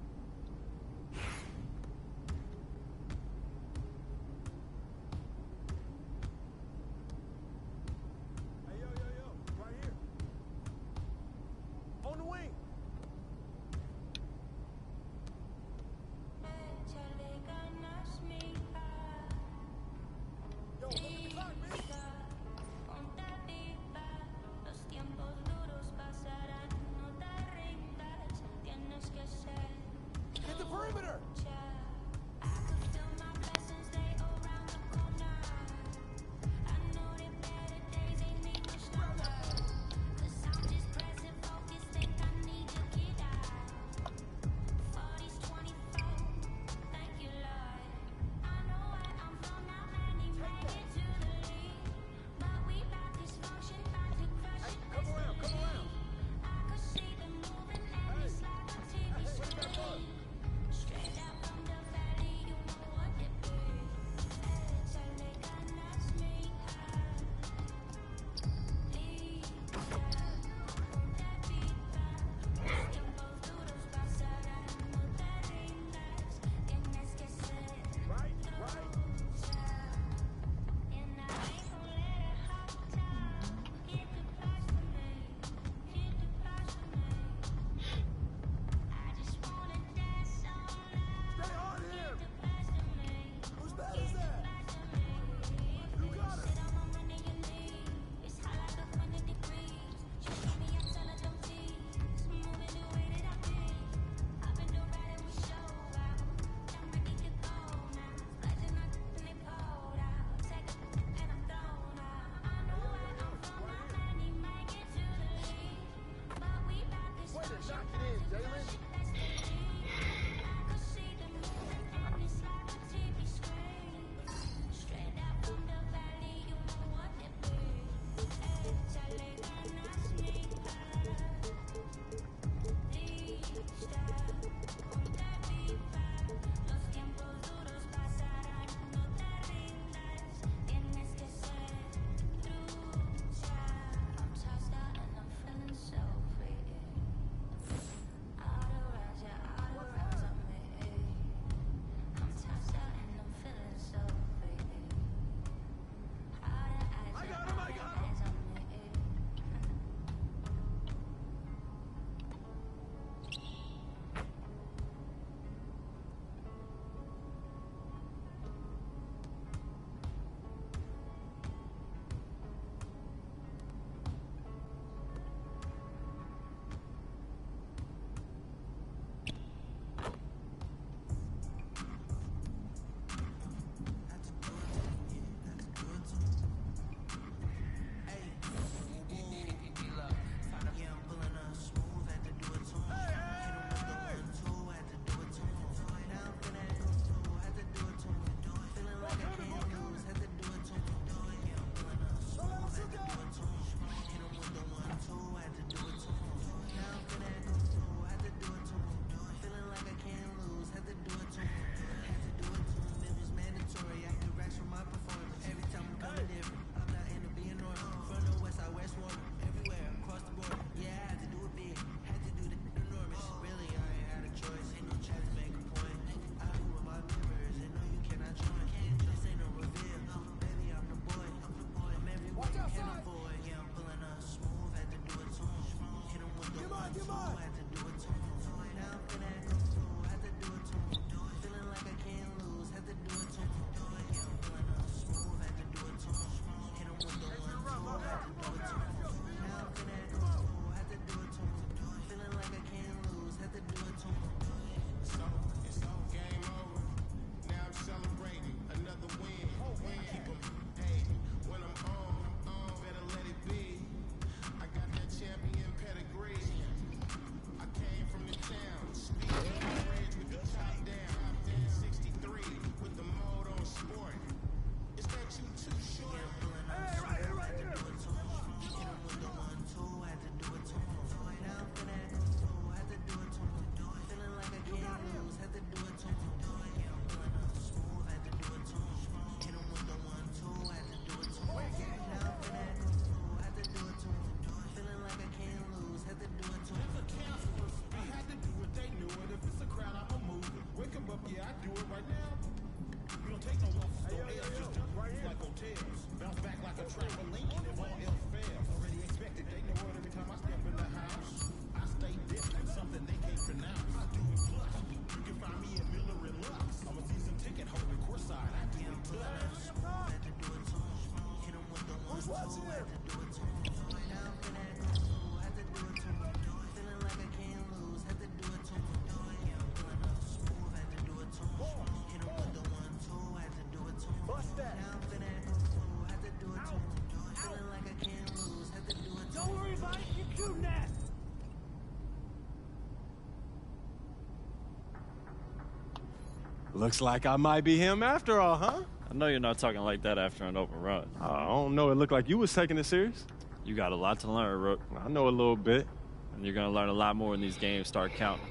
[SPEAKER 4] Looks like I might be him after all, huh?
[SPEAKER 14] I know you're not talking like that after an overrun.
[SPEAKER 4] I don't know. It looked like you was taking it serious.
[SPEAKER 14] You got a lot to learn, Rook.
[SPEAKER 4] I know a little bit.
[SPEAKER 14] And you're going to learn a lot more when these games start counting.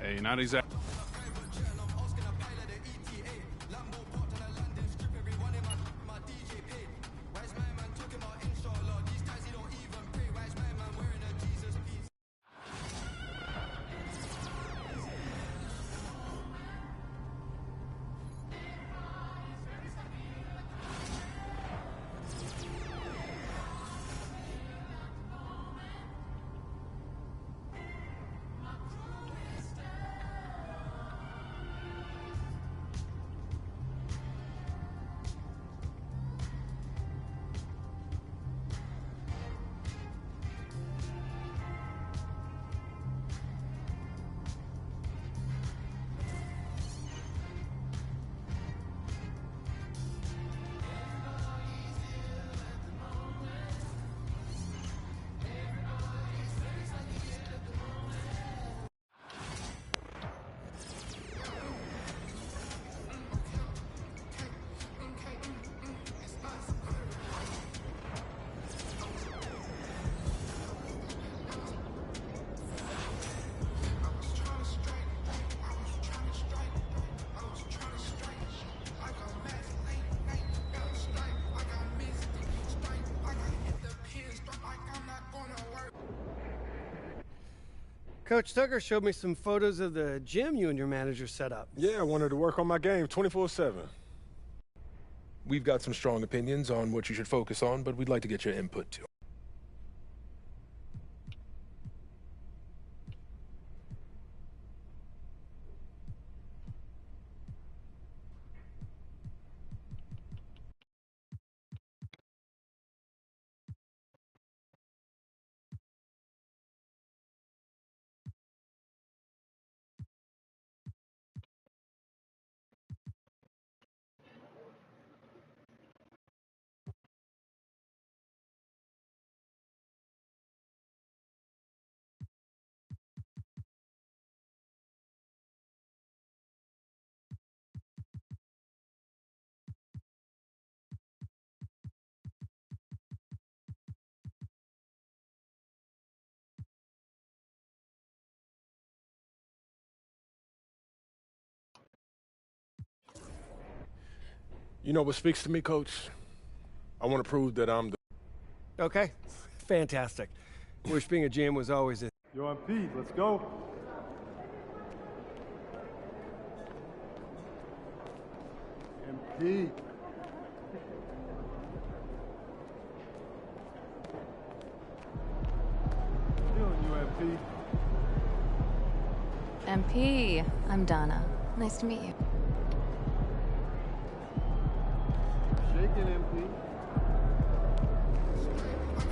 [SPEAKER 13] Hey, not exactly.
[SPEAKER 15] Coach Tucker showed me some photos of the gym you and your manager set up.
[SPEAKER 4] Yeah, I wanted to work on my game 24/7.
[SPEAKER 16] We've got some strong opinions on what you should focus on, but we'd like to get your input too.
[SPEAKER 4] You know what speaks to me, Coach? I want to prove that I'm the...
[SPEAKER 15] Okay, fantastic. Wish being a GM was always a...
[SPEAKER 1] Yo, on Pete, let's go. MP. MP.
[SPEAKER 17] MP, I'm Donna. Nice to meet you.
[SPEAKER 1] Shaking MP.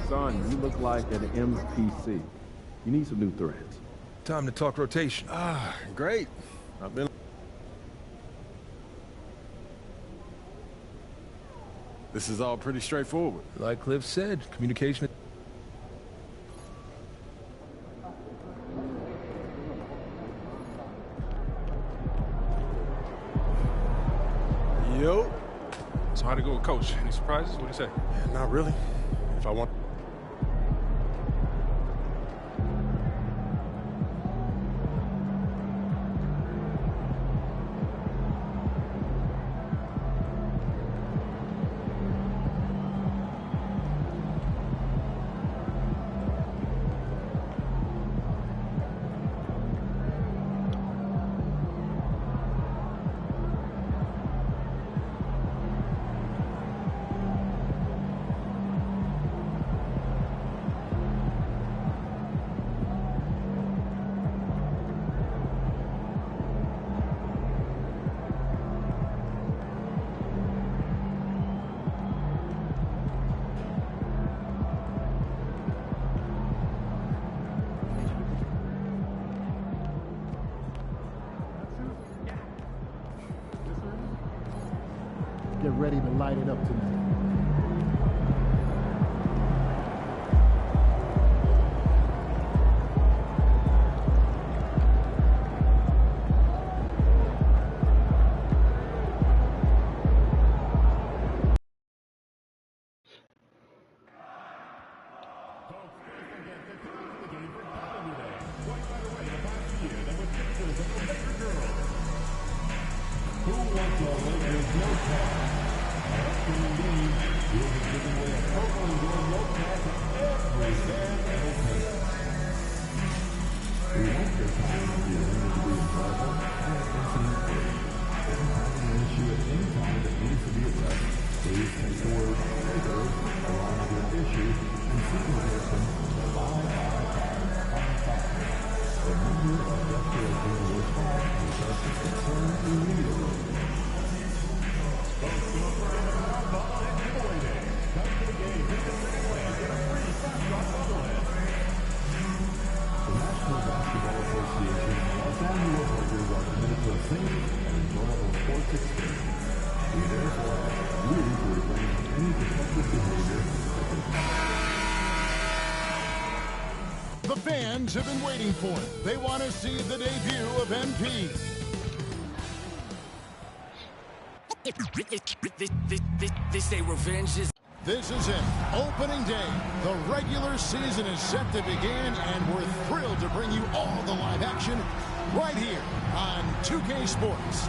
[SPEAKER 18] Son, you look like an MPC. You need some new threads.
[SPEAKER 16] Time to talk rotation.
[SPEAKER 4] Great. I've been. This is all pretty straightforward.
[SPEAKER 16] Like Cliff said, communication.
[SPEAKER 4] Yo.
[SPEAKER 13] So how'd it go with Coach? Any surprises? What'd he say?
[SPEAKER 4] Yeah, not really. If I want.
[SPEAKER 9] Get ready to light it up tonight. Who wants a Lakers notepad? Our upcoming game will be giving away a purple and gold notepad to every fan that will pay. We want your time of year to be enjoyable and incident-free. If you have an issue at any time that needs to be addressed, please take the word Lakers along with your issue and signal them to 55555. Remember, a gesture of being responsible because it's concern immediately. Folks, to a program of football and giveaway day. Come to the game, hit the second play, and get a free Sunshine Motherland. The National Basketball Association and Los Angeles Lakers are committed to a safe and enjoyable sports experience. We therefore ask you to refrain from any disruptive behavior.
[SPEAKER 6] The fans have been waiting for it. They want to see the debut of MP.
[SPEAKER 19] They say revenge is...
[SPEAKER 6] This is it. Opening day. The regular season is set to begin, and we're thrilled to bring you all the live action right here on 2K Sports.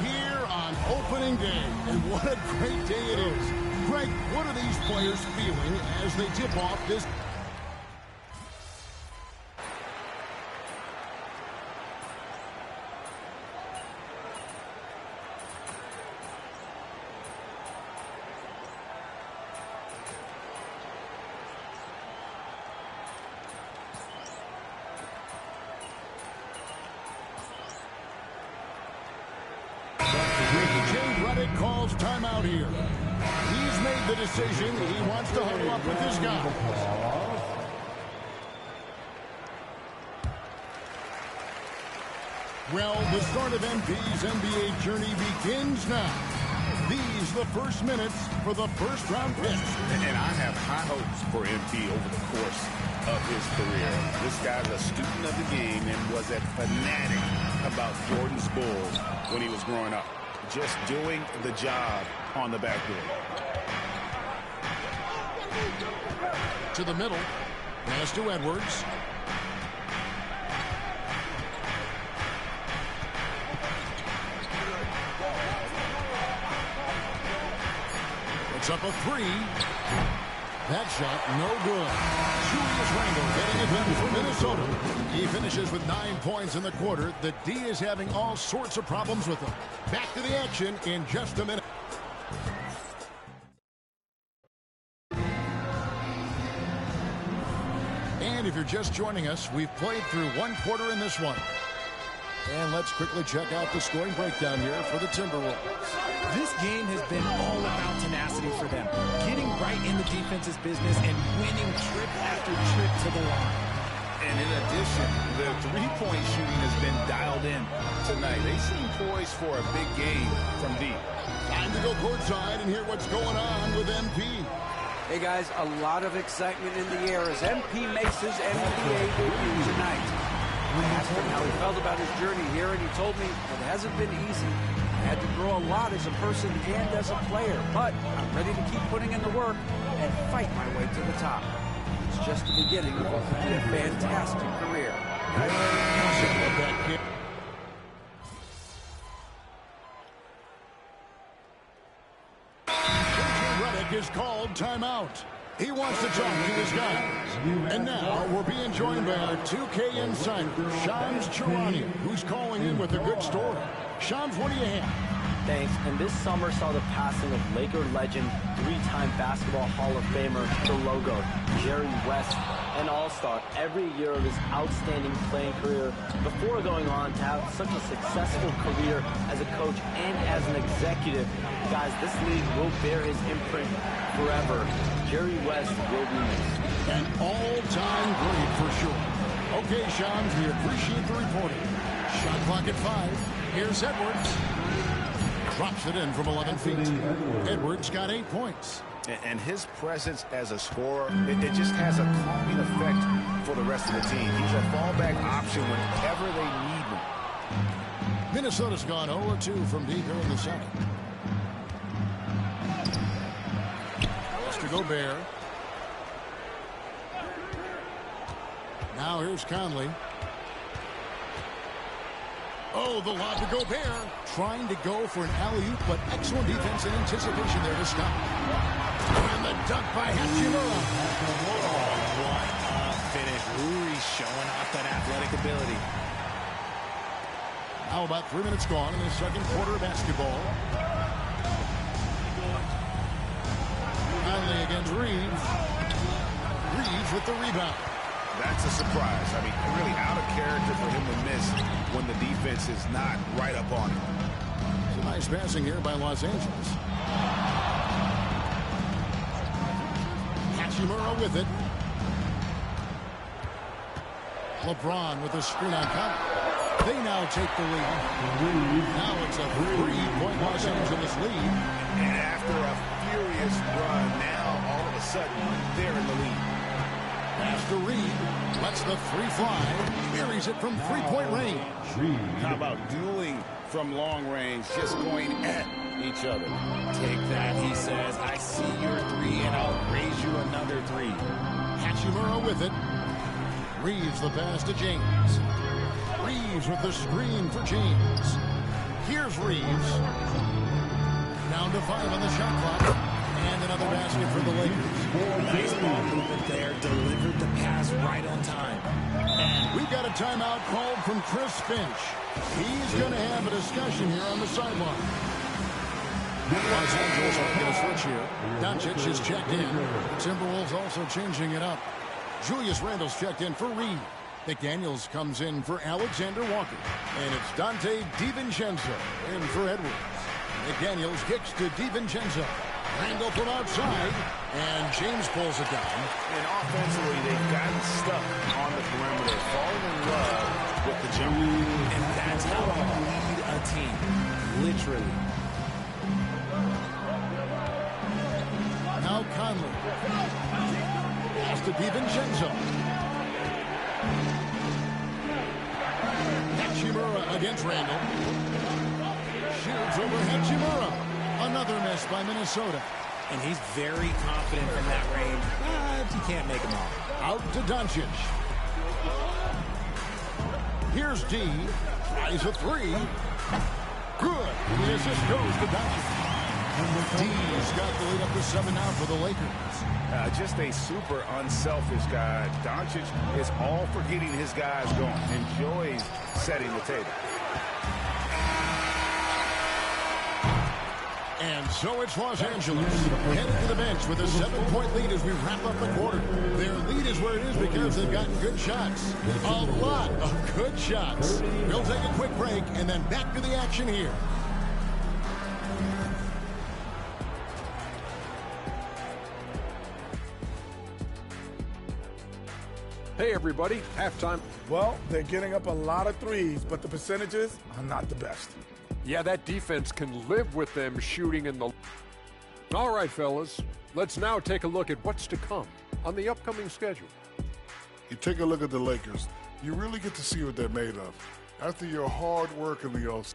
[SPEAKER 6] Here on opening day, and what a great day it is. Greg, what are these players feeling as they tip off this... calls timeout here. He's made the decision. He wants to huddle up with his guy. Well, the start of MP's NBA journey begins now. These the first minutes for the first-round pick.
[SPEAKER 7] And I have high hopes for MP over the course of his career. This guy's a student of the game and was a fanatic about Jordan's Bulls when he was growing up. Just doing the job on the backboard.
[SPEAKER 6] To the middle. Pass to Edwards. It's up a three. That shot, no good. Julius Randle getting it done for Minnesota. He finishes with 9 points in the quarter. The D is having all sorts of problems with them. Back to the action in just a minute. And if you're just joining us, we've played through one quarter in this one. And let's quickly check out the scoring breakdown here for the Timberwolves.
[SPEAKER 19] This game has been all about tenacity for them, getting right in the defense's business and winning trip after trip to the line.
[SPEAKER 3] And in addition, the three-point shooting has been dialed in tonight. They seem poised for a big game from deep.
[SPEAKER 6] Time to go courtside and hear what's going on with MP.
[SPEAKER 8] Hey guys, a lot of excitement in the air as MP makes his NBA debut tonight. I asked him how he felt about his journey here, and he told me it hasn't been easy. I had to grow a lot as a person and as a player, but I'm ready to keep putting in the work and fight my way to the top. It's just the beginning of what could be a fantastic career.
[SPEAKER 6] Is called timeout. He wants to talk to his guys. And now we're being joined by our 2K insider, Shams Charania, who's calling in with a good story. Shams, what do you have?
[SPEAKER 11] Thanks. And this summer saw the passing of Laker legend, three-time basketball Hall of Famer, the logo, Jerry West, an all-star every year of his outstanding playing career before going on to have such a successful career as a coach and as an executive. Guys, this league will bear his imprint forever. Jerry West will be missed.
[SPEAKER 6] An all-time great for sure. Okay, Shams, we appreciate the reporting. Shot clock at 5. Here's Edwards. Drops it in from 11 feet. Edwards got 8 points.
[SPEAKER 3] And his presence as a scorer, it just has a calming effect for the rest of the team. He's a fallback option whenever they need him.
[SPEAKER 6] Minnesota's gone 0-2 from deep here in the second. Has to Gobert. Now here's Conley. Oh, the lob to Gobert. Trying to go for an alley-oop, but excellent defense and anticipation there to stop. And the dunk by Hachimura.
[SPEAKER 19] Oh, what a finish. Rui showing off that athletic ability.
[SPEAKER 6] Now about 3 minutes gone in the second quarter of basketball. Conley against Reeves. Reeves with the rebound.
[SPEAKER 3] That's a surprise. I mean, really out of character for him to miss when the defense is not right up on him.
[SPEAKER 6] It's a nice passing here by Los Angeles. Hachimura with it. LeBron with a screen on top. They now take the lead. Now it's a 3-point Los Angeles lead.
[SPEAKER 3] And after a furious run, now all of a sudden they're in the lead.
[SPEAKER 6] Pass to Reed. Lets the three fly. Buries it from three-point range.
[SPEAKER 3] How about dueling from long range, just going at each other?
[SPEAKER 19] Take that, he says. I see your three, and I'll raise you another three.
[SPEAKER 6] Hachimura with it. Reeves the pass to James. Reeves with the screen for James. Here's Reeves. Down to 5 on the shot clock. And another basket for the Lakers.
[SPEAKER 19] Nice ball movement there. Delivered the pass right on time.
[SPEAKER 6] And we've got a timeout called from Chris Finch. He's going to have a discussion here on the sideline. Los Angeles will get a switch here. Doncic is checked in. Timberwolves also changing it up. Julius Randle's checked in for Reed. McDaniels comes in for Alexander Walker. And it's Dante DiVincenzo in for Edwards. McDaniels kicks to DiVincenzo. Randle from outside, and James pulls it down.
[SPEAKER 3] And offensively, they've gotten stuck on the perimeter, falling in love with the jump.
[SPEAKER 19] And that's how you lead a team, literally.
[SPEAKER 6] Now Conley. Pass to DiVincenzo. Hachimura against Randle. Shoots over Hachimura. Another miss by Minnesota.
[SPEAKER 19] And he's very confident from that range, but you can't make him all.
[SPEAKER 6] Out to Doncic. Here's D. Tries a three. Good. The assist goes to Doncic. D's got the lead up to 7 now for the Lakers.
[SPEAKER 3] Just a super unselfish guy. Doncic is all for getting his guys going. Enjoys setting the table.
[SPEAKER 6] And so it's Los Angeles headed to the bench with a 7-point lead as we wrap up the quarter. Their lead is where it is because they've gotten good shots. A lot of good shots. We'll take a quick break and then back to the action here.
[SPEAKER 20] Hey, everybody. Halftime.
[SPEAKER 21] Well, they're getting up a lot of threes, but the percentages are not the best.
[SPEAKER 20] Yeah, that defense can live with them shooting in the... All right, fellas. Let's now take a look at what's to come on the upcoming schedule.
[SPEAKER 22] You take a look at the Lakers, you really get to see what they're made of. After your hard work in the offseason.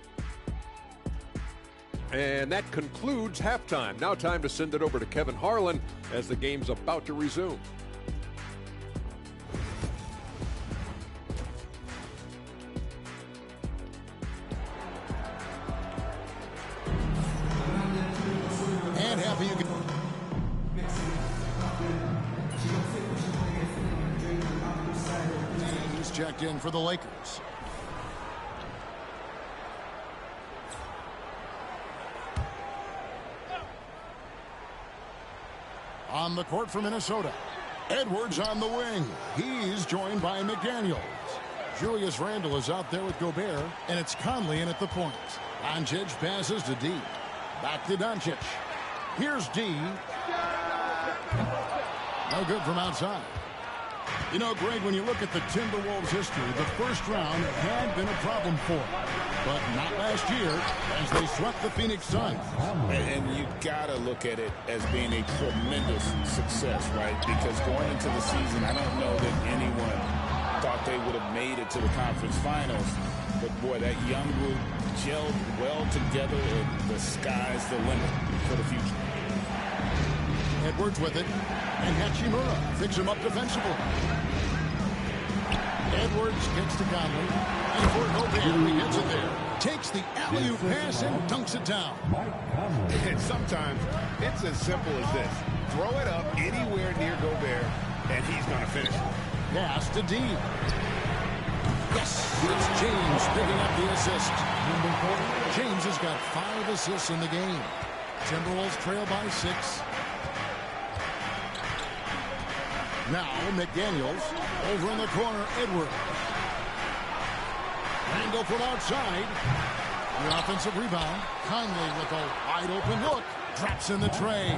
[SPEAKER 20] And that concludes halftime. Now time to send it over to Kevin Harlan as the game's about to resume.
[SPEAKER 6] And happy you can... He's checked in for the Lakers. On the court for Minnesota, Edwards on the wing. He's joined by McDaniels. Julius Randle is out there with Gobert, and it's Conley in at the point. Doncic passes to D. Back to Doncic. Here's D. No good from outside. You know, Greg, when you look at the Timberwolves' history, the first round had been a problem for them. But not last year, as they swept the Phoenix Suns.
[SPEAKER 7] And you gotta look at it as being a tremendous success, right? Because going into the season, I don't know that anyone thought they would have made it to the conference finals. But boy, that young group gelled well together, and the sky's the limit for the future.
[SPEAKER 6] Edwards with it, and Hachimura picks him up defensively. Edwards gets to Conley, and for Gobert, he gets it there. Takes the alley-oop pass and dunks it down.
[SPEAKER 3] And sometimes it's as simple as this. Throw it up anywhere near Gobert, and he's going to finish it.
[SPEAKER 6] Pass to D. Yes, it's James picking up the assist. James has got 5 assists in the game. Timberwolves trail by 6. Now McDaniels over in the corner. Edwards. Randle from outside. The offensive rebound. Conley with a wide open look. Drops in the tray.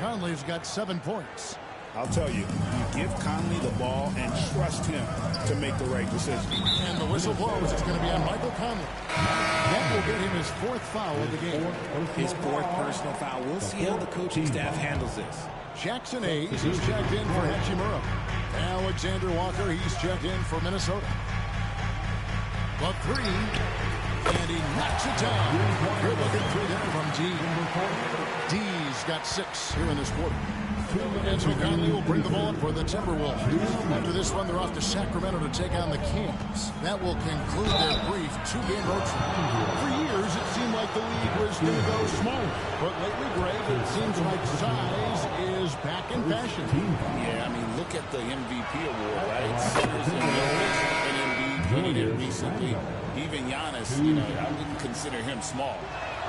[SPEAKER 6] Conley's got 7 points.
[SPEAKER 7] I'll tell you, you give Conley the ball and trust him to make the right decision.
[SPEAKER 6] And the whistle blows. It's going to be on Michael Conley. That will get him his 4th foul of the game.
[SPEAKER 19] His 4th personal foul. We'll see how the coaching staff handles this.
[SPEAKER 6] Jackson Hayes, he's checked in for Hachimura. Alexander Walker, he's checked in for Minnesota. The 3, and he knocks it down. Good looking 3 there from D. D's got 6 here in this quarter. And so Conley will bring the ball up for the Timberwolves. After this one, they're off to Sacramento to take on the Kings. That will conclude their brief 2-game road trip. For years, it seemed like the league was going to go smaller. But lately, Greg, it seems like size is back in fashion.
[SPEAKER 7] Yeah, I mean, look at the MVP award, right? Simmons and Jokic and Embiid winning it recently. Even Giannis, you know, I wouldn't consider him small.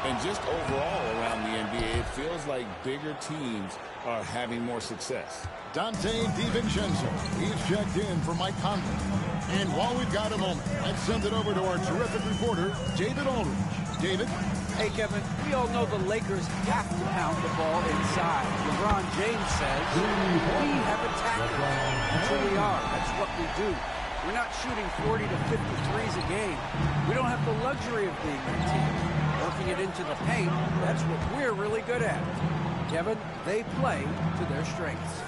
[SPEAKER 7] And just overall around the NBA, it feels like bigger teams are having more success.
[SPEAKER 6] Dante DiVincenzo, he's checked in for Mike Conley. And while we've got a moment, let's send it over to our terrific reporter, David Aldridge. David?
[SPEAKER 23] Hey, Kevin, we all know the Lakers have to pound the ball inside. LeBron James says, we have attacked it. That's who we are. That's what we do. We're not shooting 40 to 50 threes a game. We don't have the luxury of being that team. Working it into the paint, that's what we're really good at. Kevin, they play to their strengths.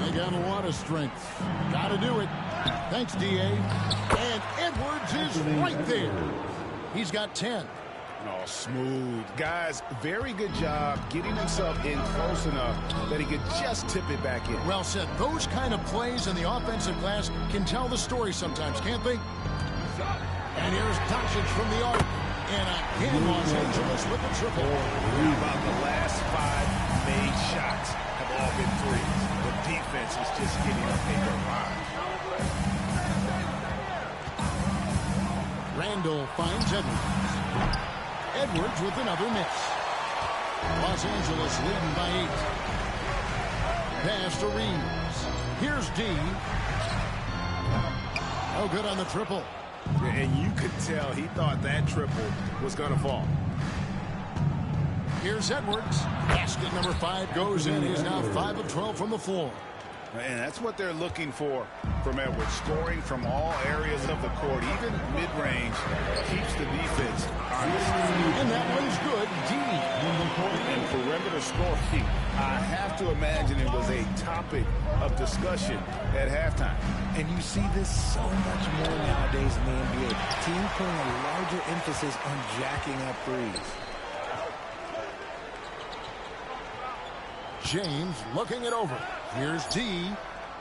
[SPEAKER 6] They got a lot of strength. Got to do it. Thanks, D.A. And Edwards is right there. He's got 10.
[SPEAKER 7] Oh, smooth. Guys, very good job getting himself in close enough that he could just tip it back in.
[SPEAKER 6] Well said. Those kind of plays in the offensive glass can tell the story sometimes, can't they? And here's Doncic from the arc. And again, Los Angeles with a triple.
[SPEAKER 3] About the last 5 made shots have all been threes. The defense is just getting up a barrage.
[SPEAKER 6] Randle finds Edwards. Edwards with another miss. Los Angeles leading by 8. Pass to Reeves. Here's D. Oh, good on the triple.
[SPEAKER 3] And you could tell he thought that triple was going to fall.
[SPEAKER 6] Here's Edwards. Basket number 5 goes in. He's now 5 of 12 from the floor.
[SPEAKER 3] And that's what they're looking for from Edwards. Scoring from all areas of the court, even mid-range, keeps the defense honest.
[SPEAKER 6] And that one's good. D.
[SPEAKER 3] And perimeter scoring, I have to imagine it was a topic of discussion at halftime.
[SPEAKER 19] And you see this so much more nowadays in the NBA. Teams putting a larger emphasis on jacking up threes.
[SPEAKER 6] James looking it over. Here's D.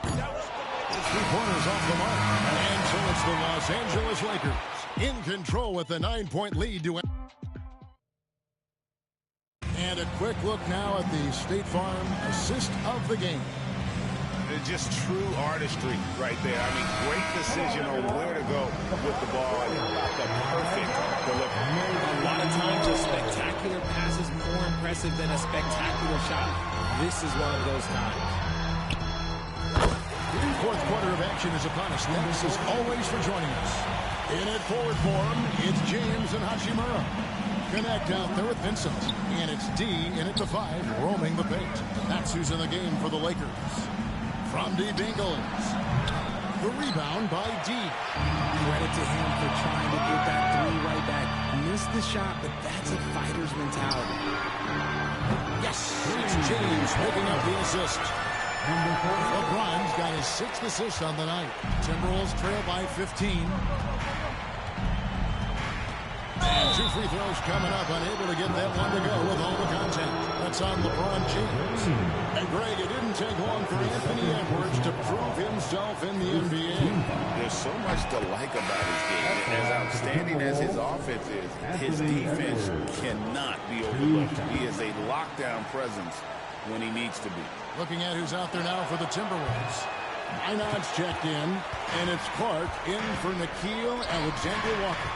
[SPEAKER 6] 3-pointers off the mark. And so it's the Los Angeles Lakers in control with a 9-point lead to. And a quick look now at the State Farm assist of the game.
[SPEAKER 3] Just true artistry right there. I mean, great decision on where to go with the ball. And the perfect delivery.
[SPEAKER 19] A lot of times a spectacular pass is more impressive than a spectacular shot. This is one of those times.
[SPEAKER 6] Fourth quarter of action is upon us. Thanks as always for joining us. In at forward form, it's James and Hachimura. Connect out there with Vincent. And it's D in at the 5, roaming the paint. That's who's in the game for the Lakers. From deep Ingles. The rebound by D.
[SPEAKER 19] Credit to him for trying to get that 3 right back. Missed the shot, but that's a fighter's mentality.
[SPEAKER 6] Yes, it's James picking up the assist. LeBron's got his 6th assist on the night. Timberwolves trail by 15. And 2 free throws coming up, unable to get that one to go with all the contact. That's on LeBron James. And Greg, it didn't take long for Anthony Edwards to prove himself in the NBA.
[SPEAKER 3] There's so much to like about his game. As outstanding as his offense is, his defense cannot be overlooked. He is a lockdown presence when he needs to be.
[SPEAKER 6] Looking at who's out there now for the Timberwolves. Minot's checked in, and it's Clark in for Nickeil Alexander-Walker.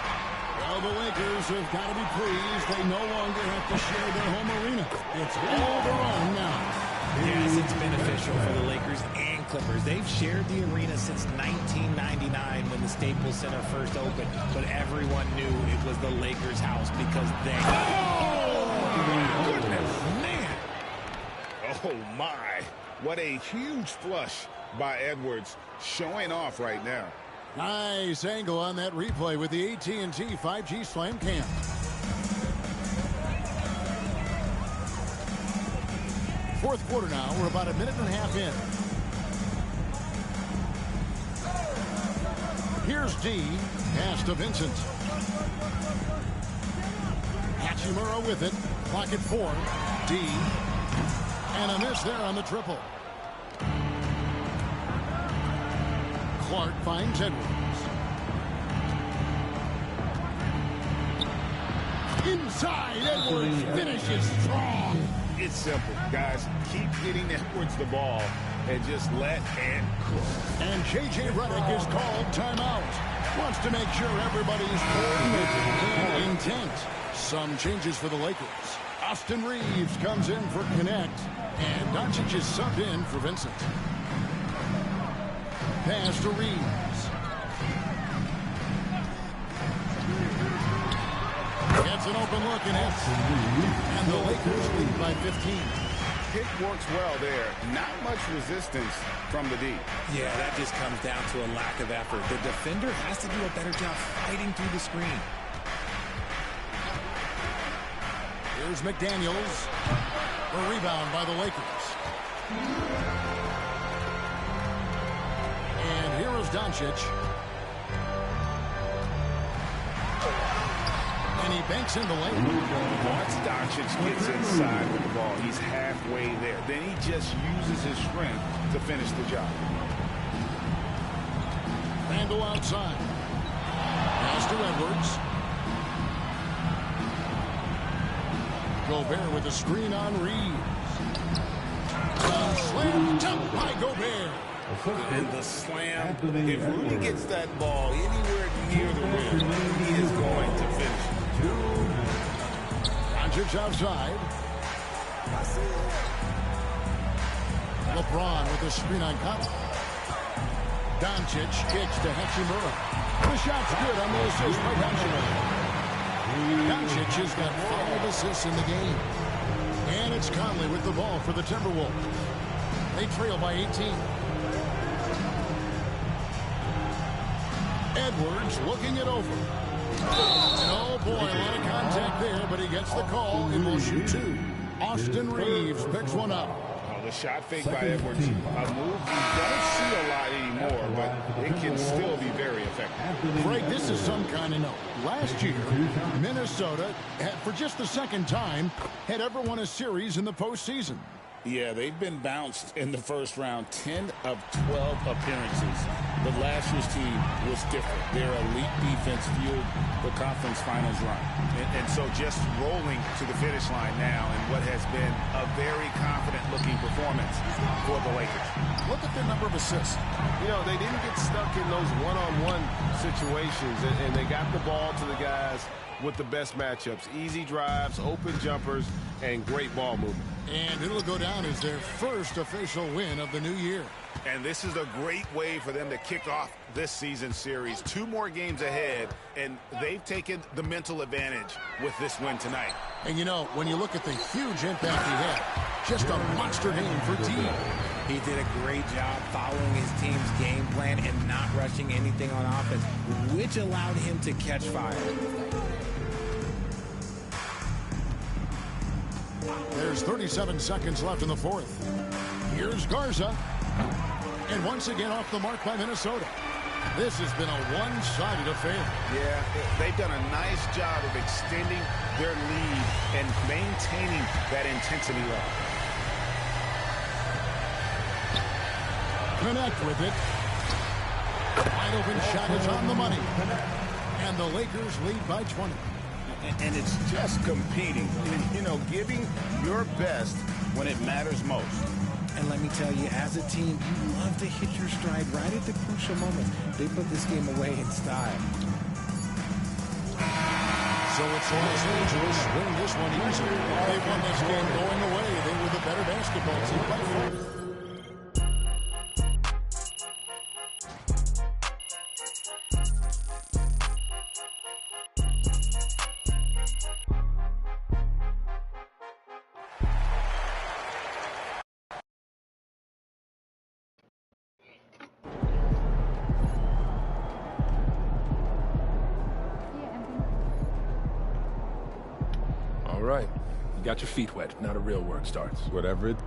[SPEAKER 6] Well, the Lakers have got to be pleased. They no longer have to share their home arena. It's all their own now.
[SPEAKER 19] Yes, it's beneficial for the Lakers and Clippers. They've shared the arena since 1999 when the Staples Center first opened, but everyone knew it was the Lakers' house because they...
[SPEAKER 3] Oh, my goodness, man! Oh, my. What a huge flush by Edwards, showing off right now.
[SPEAKER 6] Nice angle on that replay with the AT&T 5G Slam Cam. Fourth quarter now. We're about a minute and a half in. Here's D. Pass to Vincent. Hachimura with it. Clock at 4. D. And a miss there on the triple. Clark finds Edwards. Inside, Edwards finishes strong.
[SPEAKER 3] It's simple, guys. Keep getting Edwards the ball and just let and cook.
[SPEAKER 6] And J.J. Redick is called timeout. Wants to make sure everybody's coordinated and intent. Some changes for the Lakers. Austin Reeves comes in for Connect, and Doncic is subbed in for Vincent. Pass to Reeves. Gets an open look and hits. And the Lakers lead by 15.
[SPEAKER 3] Pick works well there. Not much resistance from the D.
[SPEAKER 19] Yeah, that just comes down to a lack of effort. The defender has to do a better job fighting through the screen.
[SPEAKER 6] Here's McDaniels. A rebound by the Lakers. And here is Doncic. And he banks in the lane.
[SPEAKER 3] Once Doncic gets inside with the ball, he's halfway there. Then he just uses his strength to finish the job.
[SPEAKER 6] Randall outside. Pass to Edwards. Gobert with a screen on Reeves. Slam dunk by Gobert.
[SPEAKER 3] And the slam, if Rudy gets that ball anywhere near the rim, he is going to finish.
[SPEAKER 6] Doncic outside. LeBron with the screen on Cup. Doncic kicks to Hachimura. The shot's good on the assist by Doncic. Doncic has got 5 assists in the game. And it's Conley with the ball for the Timberwolves. They trail by 18. Edwards looking it over. And oh boy, a lot of contact there, but he gets the call and will shoot 2. Austin Reeves picks one up.
[SPEAKER 7] The shot fake by Edwards, a move you don't see a lot anymore, but it can still be very effective.
[SPEAKER 6] Greg, this is some kind of note. Last year, Minnesota, for just the second time, had ever won a series in the postseason.
[SPEAKER 7] Yeah, they've been bounced in the first round, 10 of 12 appearances. But last year's team was different. Their elite defense fueled the conference finals run. And so just rolling to the finish line now in what has been a very confident-looking performance for the Lakers.
[SPEAKER 6] Look at their number of assists.
[SPEAKER 2] You know, they didn't get stuck in those one-on-one situations, and they got the ball to the guys with the best matchups. Easy drives, open jumpers, and great ball movement.
[SPEAKER 6] And it'll go down as their first official win of the new year.
[SPEAKER 7] And this is a great way for them to kick off this season series. 2 more games ahead, and they've taken the mental advantage with this win tonight.
[SPEAKER 6] And you know, when you look at the huge impact he had, just a monster game for D.
[SPEAKER 19] He did a great job following his team's game plan and not rushing anything on offense, which allowed him to catch fire.
[SPEAKER 6] There's 37 seconds left in the 4th. Here's Garza. And once again off the mark by Minnesota. This has been a one-sided affair.
[SPEAKER 7] Yeah, they've done a nice job of extending their lead and maintaining that intensity level.
[SPEAKER 6] Connect with it. Wide open shot is on the money. And the Lakers lead by 20.
[SPEAKER 7] And it's just competing, you know, giving your best when it matters most.
[SPEAKER 19] And let me tell you, as a team, you love to hit your stride right at the crucial moments. They put this game away in style.
[SPEAKER 6] So it's Los Angeles win this one easily. They won this game going away. They were the better basketball team by 4.
[SPEAKER 16] All right. You got your feet wet. Now the real work starts.
[SPEAKER 4] Whatever it...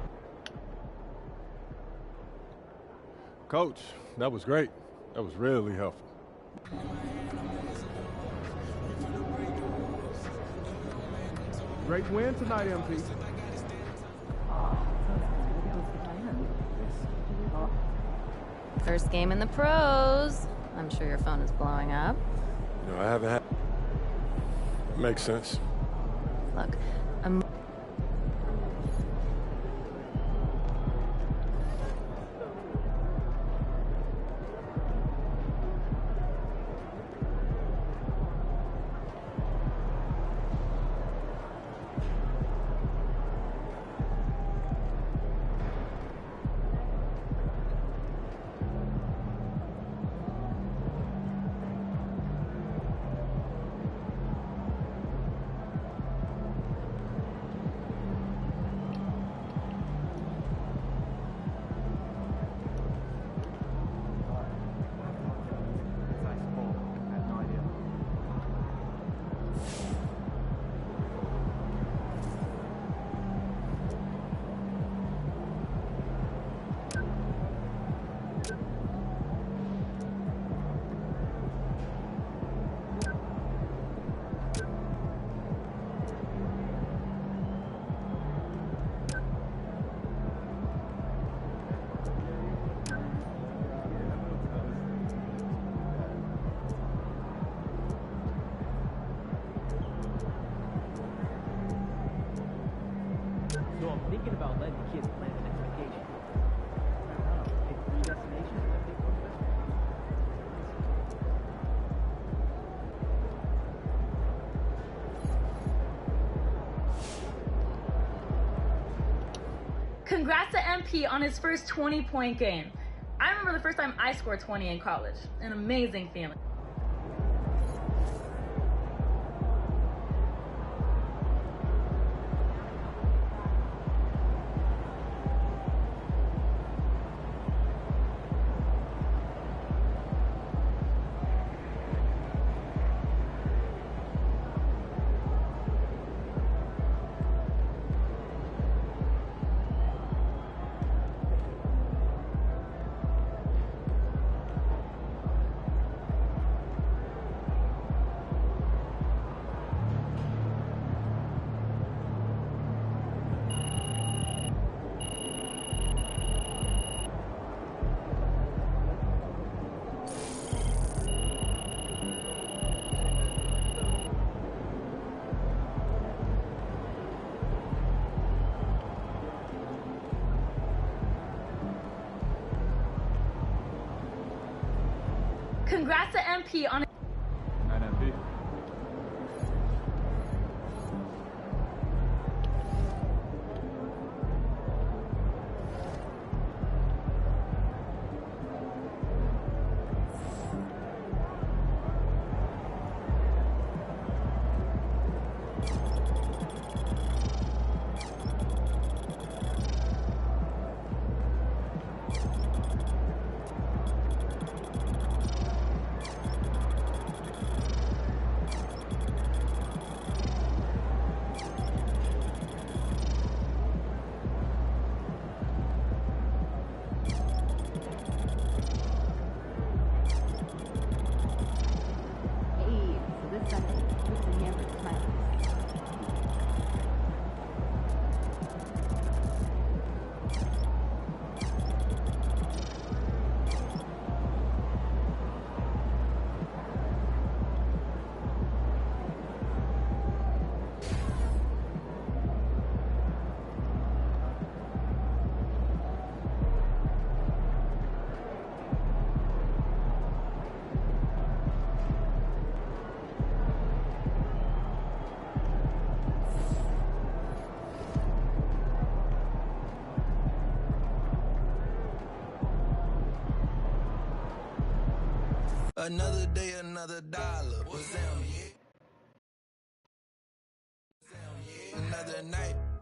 [SPEAKER 4] Coach, that was great. That was really helpful.
[SPEAKER 18] Great win tonight, MP.
[SPEAKER 17] First game in the pros. I'm sure your phone is blowing up.
[SPEAKER 4] You know, I haven't had... Makes sense.
[SPEAKER 17] Look, I'm...
[SPEAKER 5] So I'm thinking about letting kids plan the next vacation. I don't know, pick 3 destinations and then pick one best one.
[SPEAKER 10] Congrats to MP on his first 20-point game. I remember the first time I scored 20 in college. An amazing feeling. Congrats to MP on
[SPEAKER 12] MP.
[SPEAKER 14] Another day, another dollar. What's them? Another night.